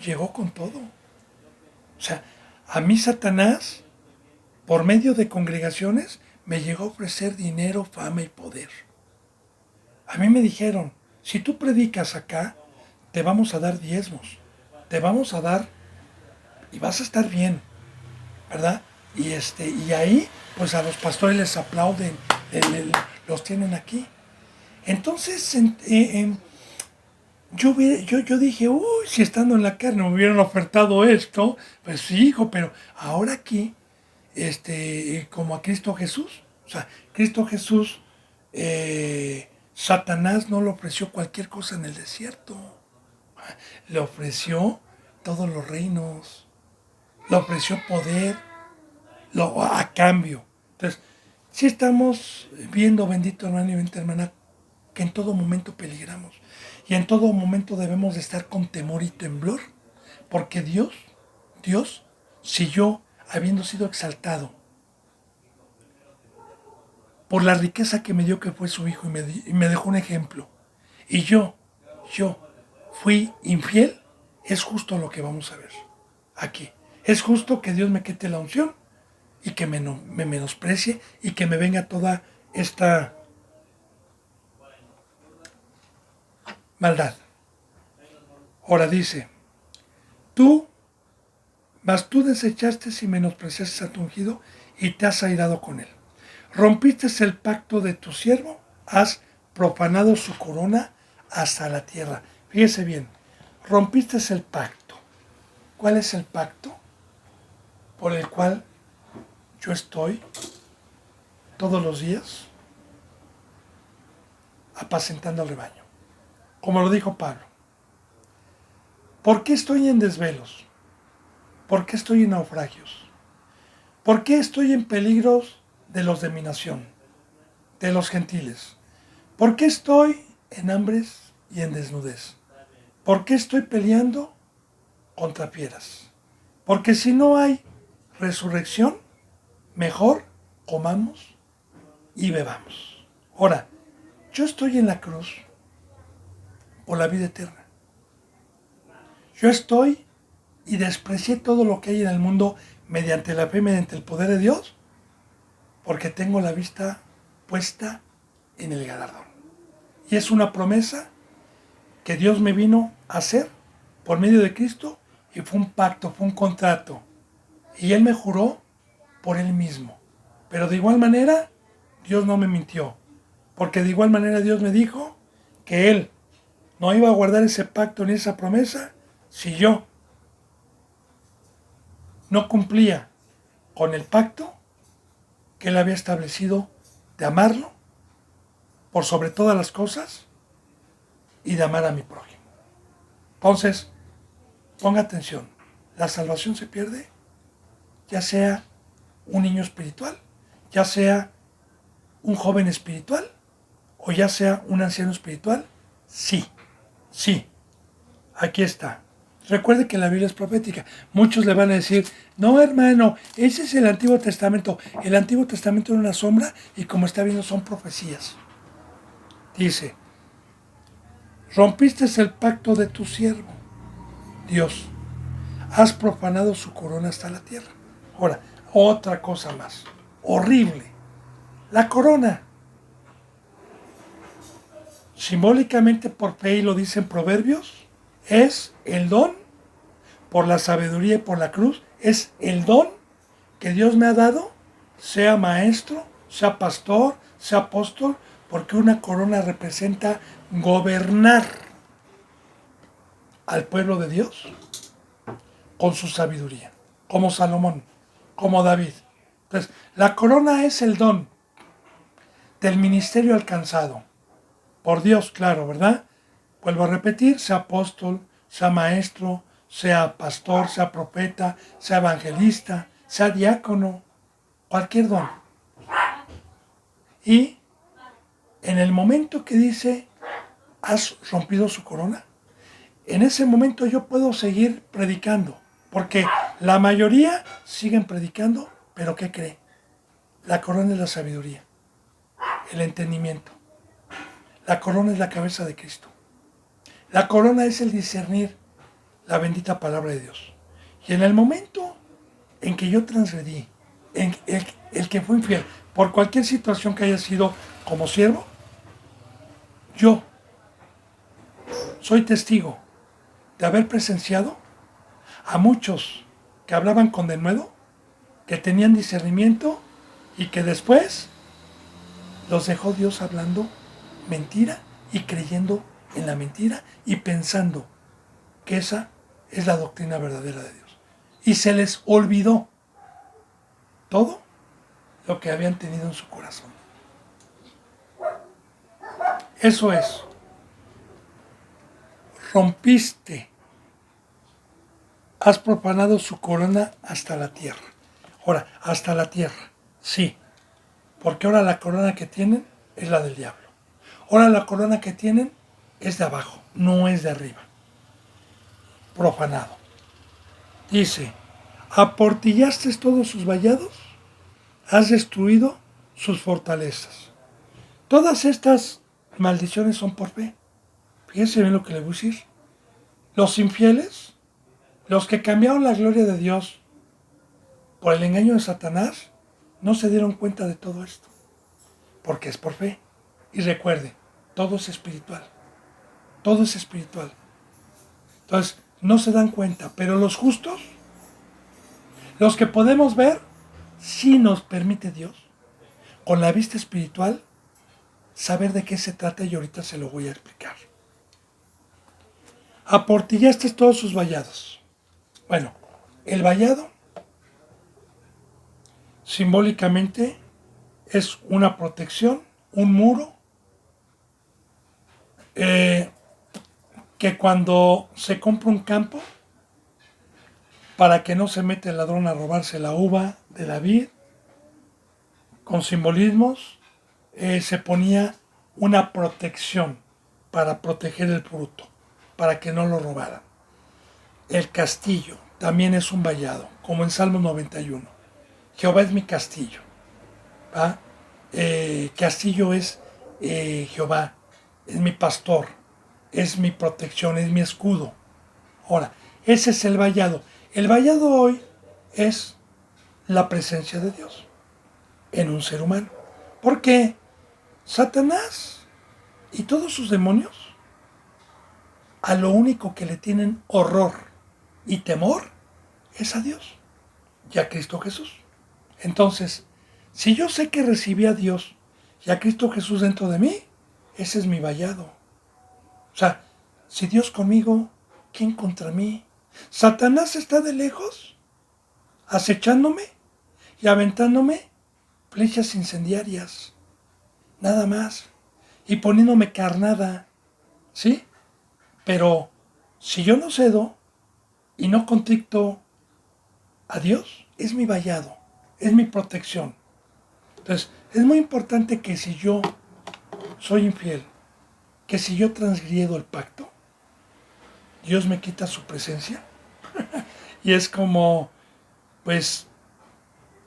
llegó con todo. O sea, a mí Satanás, por medio de congregaciones, me llegó a ofrecer dinero, fama y poder. A mí me dijeron, si tú predicas acá, te vamos a dar diezmos, te vamos a dar y vas a estar bien, ¿verdad? Y ahí, pues a los pastores les aplauden, los tienen aquí. Entonces, yo dije, uy, si estando en la carne me hubieran ofertado esto, pues sí, hijo, pero ahora aquí, como a Cristo Jesús, o sea, Cristo Jesús, Satanás no le ofreció cualquier cosa en el desierto, le ofreció todos los reinos, le ofreció poder, a cambio. Entonces, si estamos viendo, bendito hermano y bendita hermana, que en todo momento peligramos. Y en todo momento debemos de estar con temor y temblor. Porque Dios, si yo, habiendo sido exaltado por la riqueza que me dio que fue su hijo y me dejó un ejemplo, y yo fui infiel, es justo lo que vamos a ver aquí. Es justo que Dios me quite la unción y que me menosprecie y que me venga toda esta maldad. Ahora dice, tú desechaste y menospreciaste a tu ungido y te has airado con él. Rompiste el pacto de tu siervo, has profanado su corona hasta la tierra. Fíjese bien, rompiste el pacto. ¿Cuál es el pacto? Por el cual yo estoy todos los días apacentando al rebaño. Como lo dijo Pablo. ¿Por qué estoy en desvelos? ¿Por qué estoy en naufragios? ¿Por qué estoy en peligros de los de mi nación, de los gentiles? ¿Por qué estoy en hambres y en desnudez? ¿Por qué estoy peleando contra fieras? Porque si no hay resurrección, mejor comamos y bebamos. Ahora, yo estoy en la cruz por la vida eterna. Yo estoy y desprecié todo lo que hay en el mundo, mediante la fe, mediante el poder de Dios, porque tengo la vista puesta en el galardón. Y es una promesa que Dios me vino a hacer por medio de Cristo, y fue un pacto, fue un contrato. Y Él me juró por Él mismo. Pero de igual manera, Dios no me mintió. Porque de igual manera Dios me dijo que Él no iba a guardar ese pacto ni esa promesa si yo no cumplía con el pacto que Él había establecido de amarlo por sobre todas las cosas y de amar a mi prójimo. Entonces, ponga atención, la salvación se pierde, ya sea un niño espiritual, ya sea un joven espiritual o ya sea un anciano espiritual. Sí, aquí está. Recuerde que la Biblia es profética. Muchos le van a decir, no hermano, ese es el Antiguo Testamento. El Antiguo Testamento era una sombra y como está viendo son profecías. Dice, rompiste el pacto de tu siervo, Dios. Has profanado su corona hasta la tierra. Ahora, otra cosa más. Horrible. La corona. Simbólicamente por fe, y lo dicen Proverbios, es el don, por la sabiduría y por la cruz, es el don que Dios me ha dado, sea maestro, sea pastor, sea apóstol, porque una corona representa gobernar al pueblo de Dios con su sabiduría, como Salomón, como David. Entonces, la corona es el don del ministerio alcanzado por Dios, claro, ¿verdad? Vuelvo a repetir, sea apóstol, sea maestro, sea pastor, sea profeta, sea evangelista, sea diácono, cualquier don. Y en el momento que dice, has rompido su corona, en ese momento yo puedo seguir predicando, porque la mayoría siguen predicando, pero ¿qué cree? La corona es la sabiduría, el entendimiento. La corona es la cabeza de Cristo. La corona es el discernir la bendita palabra de Dios. Y en el momento en que yo transgredí, en el que fue infiel, por cualquier situación que haya sido como siervo, yo soy testigo de haber presenciado a muchos que hablaban con denuedo, que tenían discernimiento y que después los dejó Dios hablando mentira y creyendo en la mentira y pensando que esa es la doctrina verdadera de Dios. Y se les olvidó todo lo que habían tenido en su corazón. Eso es. Rompiste. Has profanado su corona hasta la tierra. Ahora, hasta la tierra. Sí. Porque ahora la corona que tienen es la del diablo. Ahora la corona que tienen es de abajo, no es de arriba. Profanado. Dice, aportillaste todos sus vallados, has destruido sus fortalezas. Todas estas maldiciones son por fe. Fíjense bien lo que le voy a decir. Los infieles, los que cambiaron la gloria de Dios por el engaño de Satanás, no se dieron cuenta de todo esto. Porque es por fe. Y recuerde, todo es espiritual. Todo es espiritual. Entonces, no se dan cuenta. Pero los justos, los que podemos ver, sí nos permite Dios, con la vista espiritual, saber de qué se trata y ahorita se lo voy a explicar. Aportillaste todos sus vallados. Bueno, el vallado simbólicamente es una protección, un muro, que cuando se compra un campo, para que no se mete el ladrón a robarse la uva de la vid, con simbolismos, se ponía una protección para proteger el fruto, para que no lo robaran. El castillo también es un vallado, como en Salmo 91. Jehová es mi castillo. ¿Va? Castillo es Jehová, es mi pastor, es mi protección, es mi escudo. Ahora, ese es el vallado. El vallado hoy es la presencia de Dios en un ser humano. Porque Satanás y todos sus demonios a lo único que le tienen horror y temor es a Dios y a Cristo Jesús. Entonces, si yo sé que recibí a Dios y a Cristo Jesús dentro de mí, ese es mi vallado. O sea, si Dios conmigo, ¿quién contra mí? Satanás está de lejos, acechándome y aventándome flechas incendiarias, nada más, y poniéndome carnada, ¿sí? Pero si yo no cedo y no contricto a Dios, es mi vallado, es mi protección. Entonces, es muy importante que si yo soy infiel, que si yo transgriedo el pacto, Dios me quita su presencia. Y es como, pues,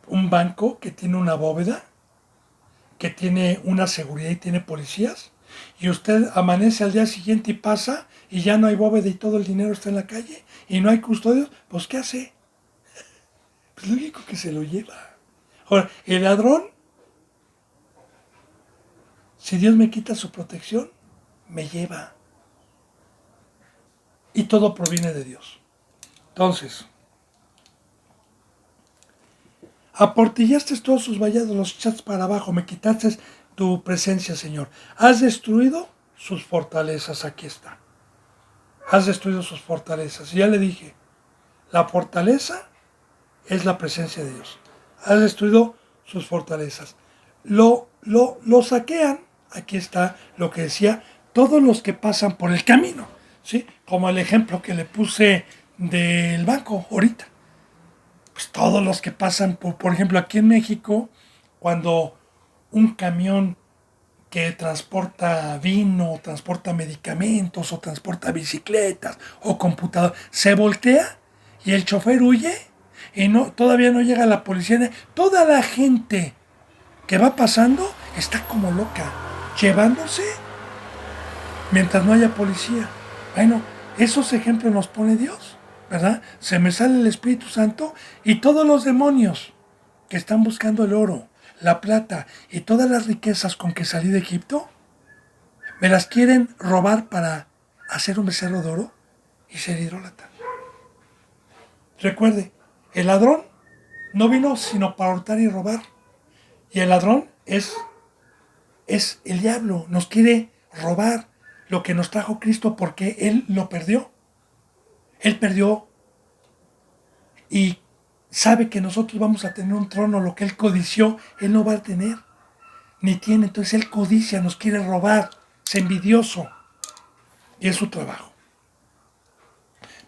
un banco que tiene una bóveda, que tiene una seguridad y tiene policías, y usted amanece al día siguiente y pasa, y ya no hay bóveda y todo el dinero está en la calle, y no hay custodios, pues ¿qué hace? Pues lo único que se lo lleva. Ahora, el ladrón, si Dios me quita su protección, me lleva. Y todo proviene de Dios. Entonces, aportillaste todos sus vallados, los echaste para abajo, me quitaste tu presencia, Señor. Has destruido sus fortalezas, aquí está. Has destruido sus fortalezas. Y ya le dije, la fortaleza es la presencia de Dios. Has destruido sus fortalezas. Lo saquean, aquí está lo que decía, todos los que pasan por el camino, ¿sí? Como el ejemplo que le puse del banco ahorita. Pues todos los que pasan por ejemplo, aquí en México, cuando un camión que transporta vino, transporta medicamentos, o transporta bicicletas, o computadoras, se voltea y el chofer huye, y todavía no llega la policía. Toda la gente que va pasando está como loca, llevándose mientras no haya policía. Bueno, esos ejemplos nos pone Dios, ¿verdad? Se me sale el Espíritu Santo y todos los demonios que están buscando el oro, la plata y todas las riquezas con que salí de Egipto, me las quieren robar para hacer un becerro de oro y ser idólatra. Recuerde, el ladrón no vino sino para hurtar y robar. Y el ladrón es el diablo, nos quiere robar lo que nos trajo Cristo porque Él lo perdió. Él perdió y sabe que nosotros vamos a tener un trono, lo que Él codició, Él no va a tener, ni tiene. Entonces Él codicia, nos quiere robar, es envidioso y es su trabajo.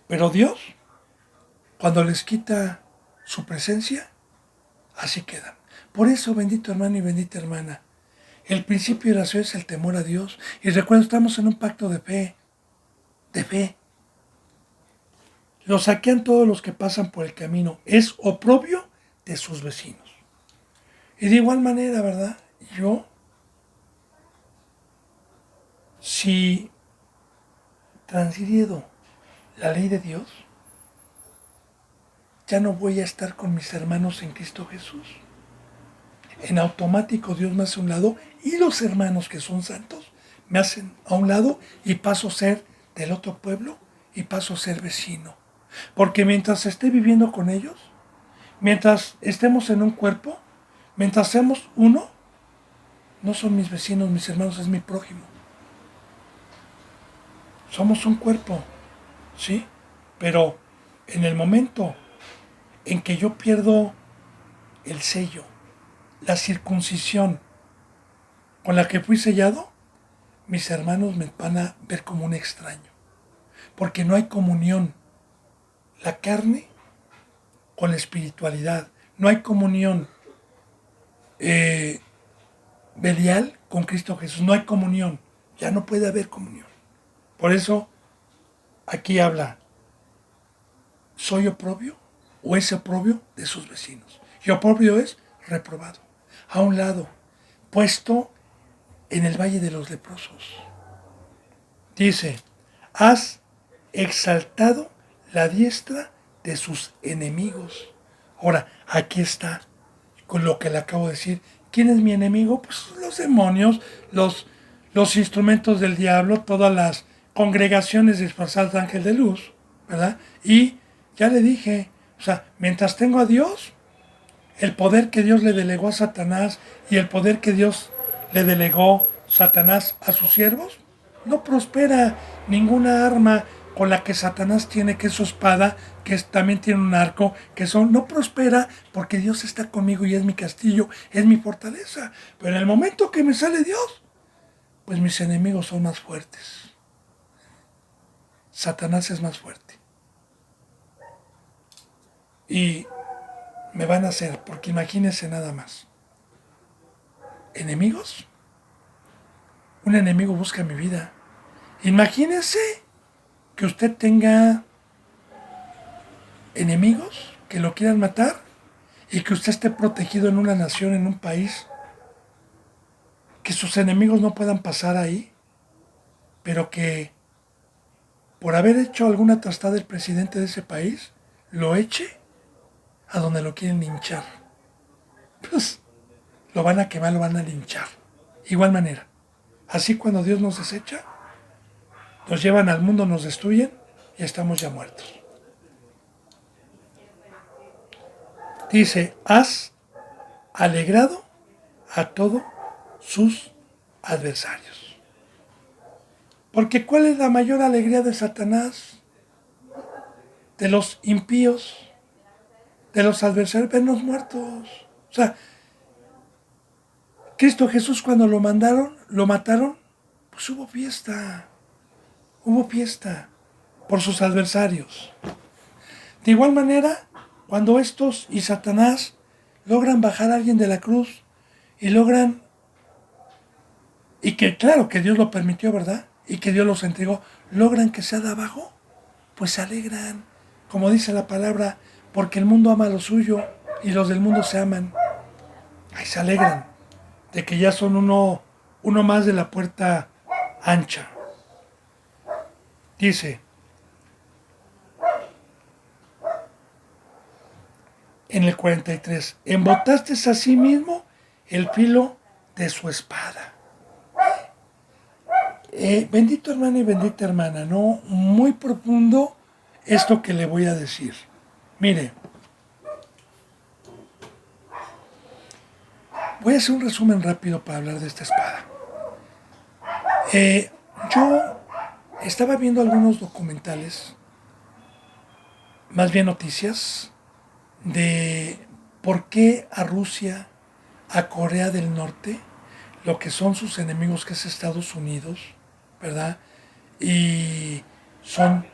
Pero Dios, cuando les quita su presencia, así quedan. Por eso, bendito hermano y bendita hermana, el principio de la fe es el temor a Dios. Y recuerda, estamos en un pacto de fe, de fe. Lo saquean todos los que pasan por el camino. Es oprobio de sus vecinos. Y de igual manera, ¿verdad? Yo, si transgredo la ley de Dios, ya no voy a estar con mis hermanos en Cristo Jesús. En automático Dios me hace a un lado y los hermanos que son santos me hacen a un lado y paso a ser del otro pueblo y paso a ser vecino. Porque mientras esté viviendo con ellos, mientras estemos en un cuerpo, mientras seamos uno, no son mis vecinos, mis hermanos, es mi prójimo. Somos un cuerpo, ¿sí? Pero en el momento en que yo pierdo el sello, la circuncisión con la que fui sellado, mis hermanos me van a ver como un extraño. Porque no hay comunión. La carne con la espiritualidad. No hay comunión Belial con Cristo Jesús. No hay comunión. Ya no puede haber comunión. Por eso aquí habla, ¿soy oprobio o es oprobio de sus vecinos? Y oprobio es reprobado, a un lado, puesto en el valle de los leprosos. Dice, has exaltado la diestra de sus enemigos. Ahora, aquí está con lo que le acabo de decir. ¿Quién es mi enemigo? Pues los demonios, los instrumentos del diablo, todas las congregaciones disfrazadas de ángel de luz, ¿verdad? Y ya le dije, o sea, mientras tengo a Dios, el poder que Dios le delegó a Satanás y el poder que Dios le delegó Satanás a sus siervos, no prospera ninguna arma con la que Satanás tiene, que es su espada, también tiene un arco, no prospera porque Dios está conmigo y es mi castillo, es mi fortaleza. Pero en el momento que me sale Dios, pues mis enemigos son más fuertes. Satanás es más fuerte. Y me van a hacer, porque imagínense nada más. ¿Enemigos? Un enemigo busca mi vida. Imagínense que usted tenga enemigos que lo quieran matar y que usted esté protegido en una nación, en un país, que sus enemigos no puedan pasar ahí, pero que por haber hecho alguna trastada el presidente de ese país, lo eche a donde lo quieren linchar. Pues lo van a quemar, lo van a linchar. Igual manera. Así cuando Dios nos desecha, nos llevan al mundo, nos destruyen y estamos ya muertos. Dice, has alegrado a todos sus adversarios. Porque ¿cuál es la mayor alegría de Satanás? De los impíos, de los adversarios, vernos muertos. O sea, Cristo Jesús cuando lo mataron, pues hubo fiesta por sus adversarios. De igual manera, cuando estos y Satanás logran bajar a alguien de la cruz y que claro que Dios lo permitió, ¿verdad? Y que Dios los entregó, logran que sea de abajo, pues se alegran, como dice la palabra, porque el mundo ama lo suyo y los del mundo se aman. Ahí se alegran de que ya son uno más de la puerta ancha. Dice, en el 43, embotaste a sí mismo el filo de su espada. Bendito hermano y bendita hermana, ¿no? Muy profundo esto que le voy a decir. Mire, voy a hacer un resumen rápido para hablar de esta espada. Yo estaba viendo algunos documentales, más bien noticias, de por qué a Rusia, a Corea del Norte, lo que son sus enemigos, que es Estados Unidos, ¿verdad? Y son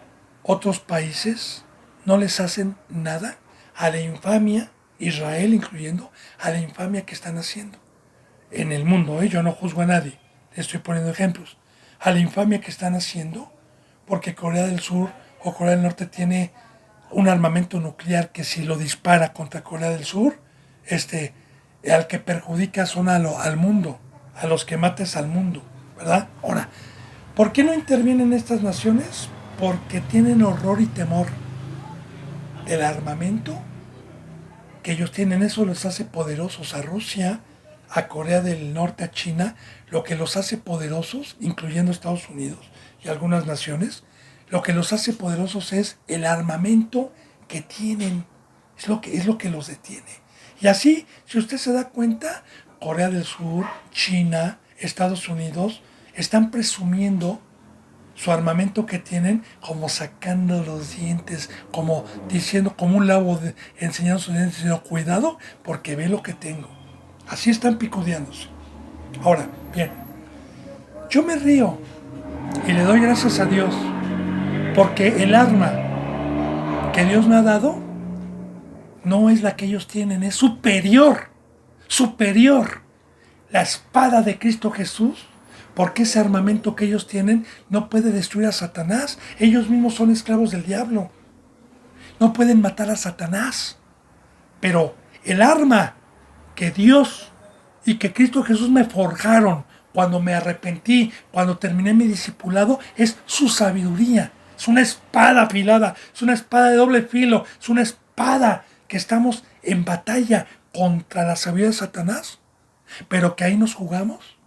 otros países, no les hacen nada a la infamia, Israel incluyendo, a la infamia que están haciendo en el mundo. Yo no juzgo a nadie, le estoy poniendo ejemplos. A la infamia que están haciendo, porque Corea del Sur o Corea del Norte tiene un armamento nuclear que si lo dispara contra Corea del Sur, al que perjudica son al mundo, a los que mates al mundo, ¿verdad? Ahora, ¿por qué no intervienen estas naciones? Porque tienen horror y temor del armamento que ellos tienen. Eso los hace poderosos a Rusia, a Corea del Norte, a China. Lo que los hace poderosos, incluyendo Estados Unidos y algunas naciones, lo que los hace poderosos es el armamento que tienen. Es lo que los detiene. Y así, si usted se da cuenta, Corea del Sur, China, Estados Unidos, están presumiendo su armamento que tienen, como sacando los dientes, como diciendo, como un labo enseñando sus dientes, diciendo, cuidado, porque ve lo que tengo. Así están picudeándose. Ahora, bien, yo me río y le doy gracias a Dios, porque el arma que Dios me ha dado no es la que ellos tienen, es superior. La espada de Cristo Jesús, porque ese armamento que ellos tienen no puede destruir a Satanás. Ellos mismos son esclavos del diablo. No pueden matar a Satanás. Pero el arma que Dios y que Cristo Jesús me forjaron cuando me arrepentí, cuando terminé mi discipulado, es su sabiduría. Es una espada afilada, es una espada de doble filo, es una espada que estamos en batalla contra la sabiduría de Satanás, pero que ahí nos jugamos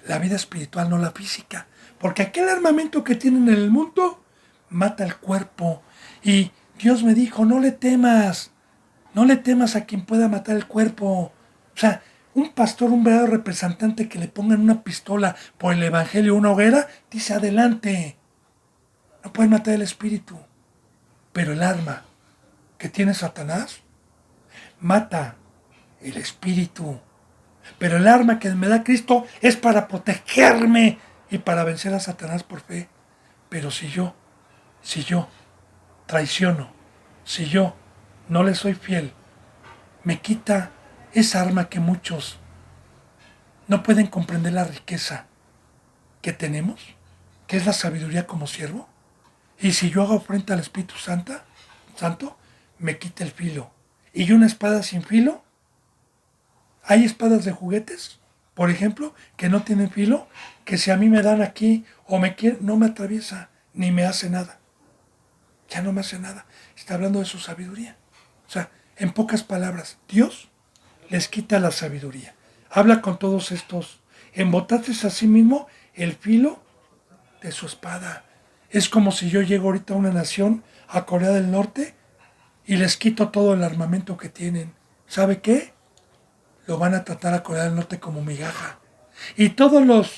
la vida espiritual, no la física. Porque aquel armamento que tienen en el mundo mata el cuerpo. Y Dios me dijo, no le temas a quien pueda matar el cuerpo. O sea, un pastor, un verdadero representante que le pongan una pistola por el evangelio, una hoguera, dice adelante. No pueden matar el espíritu. Pero el arma que tiene Satanás mata el espíritu. Pero el arma que me da Cristo es para protegerme y para vencer a Satanás por fe. Pero si yo traiciono, si yo no le soy fiel, me quita esa arma que muchos no pueden comprender la riqueza que tenemos, que es la sabiduría como siervo. Y si yo hago frente al Espíritu Santo, me quita el filo. Y una espada sin filo, hay espadas de juguetes, por ejemplo, que no tienen filo, que si a mí me dan aquí o me quieren, no me atraviesa, ni me hace nada. Ya no me hace nada. Está hablando de su sabiduría. O sea, en pocas palabras, Dios les quita la sabiduría. Habla con todos estos. Embotaste a sí mismo el filo de su espada. Es como si yo llego ahorita a una nación, a Corea del Norte, y les quito todo el armamento que tienen. ¿Sabe qué? Lo van a tratar a Corea del Norte como migaja. Y todas las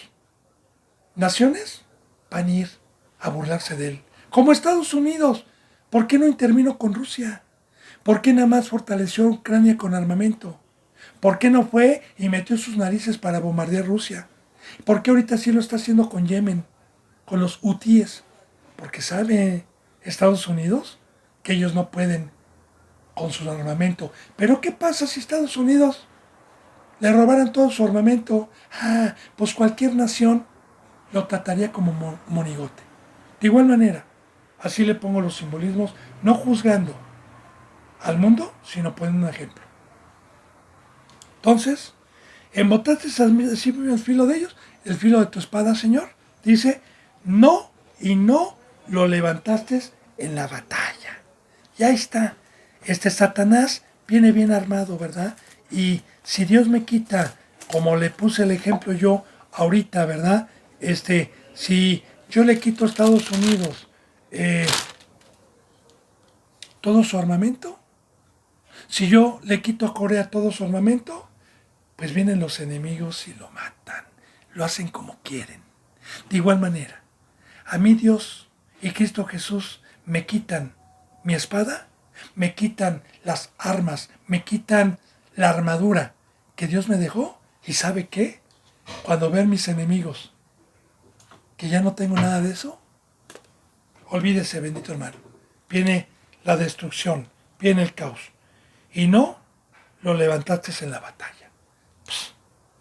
naciones van a ir a burlarse de él. Como Estados Unidos. ¿Por qué no intervino con Rusia? ¿Por qué nada más fortaleció a Ucrania con armamento? ¿Por qué no fue y metió sus narices para bombardear Rusia? ¿Por qué ahorita sí lo está haciendo con Yemen? Con los hutíes. Porque sabe Estados Unidos que ellos no pueden con su armamento. Pero ¿qué pasa si Estados Unidos le robaran todo su armamento? Pues cualquier nación lo trataría como monigote. De igual manera, así le pongo los simbolismos, no juzgando al mundo, sino poniendo un ejemplo. Entonces, embotaste el filo de ellos, el filo de tu espada, Señor, dice, no, y no lo levantaste en la batalla. Y ahí está. Satanás viene bien armado, ¿verdad? Y si Dios me quita, como le puse el ejemplo yo ahorita, ¿verdad? Si yo le quito a Estados Unidos todo su armamento, si yo le quito a Corea todo su armamento, pues vienen los enemigos y lo matan. Lo hacen como quieren. De igual manera, a mí Dios y Cristo Jesús me quitan mi espada, me quitan las armas, me quitan la armadura que Dios me dejó. ¿Y sabe qué? Cuando vean mis enemigos que ya no tengo nada de eso, olvídese, bendito hermano. Viene la destrucción, viene el caos. Y no lo levantaste en la batalla.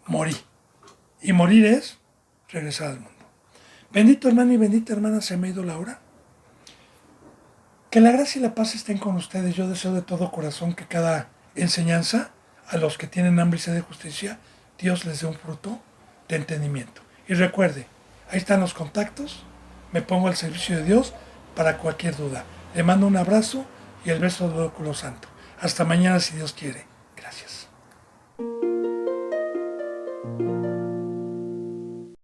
Morí. Y morir es regresar al mundo. Bendito hermano y bendita hermana, se me ha ido la hora. Que la gracia y la paz estén con ustedes. Yo deseo de todo corazón que cada enseñanza, a los que tienen hambre y sed de justicia, Dios les dé un fruto de entendimiento. Y recuerde, ahí están los contactos. Me pongo al servicio de Dios para cualquier duda. Le mando un abrazo y el beso del óculo santo. Hasta mañana si Dios quiere. Gracias.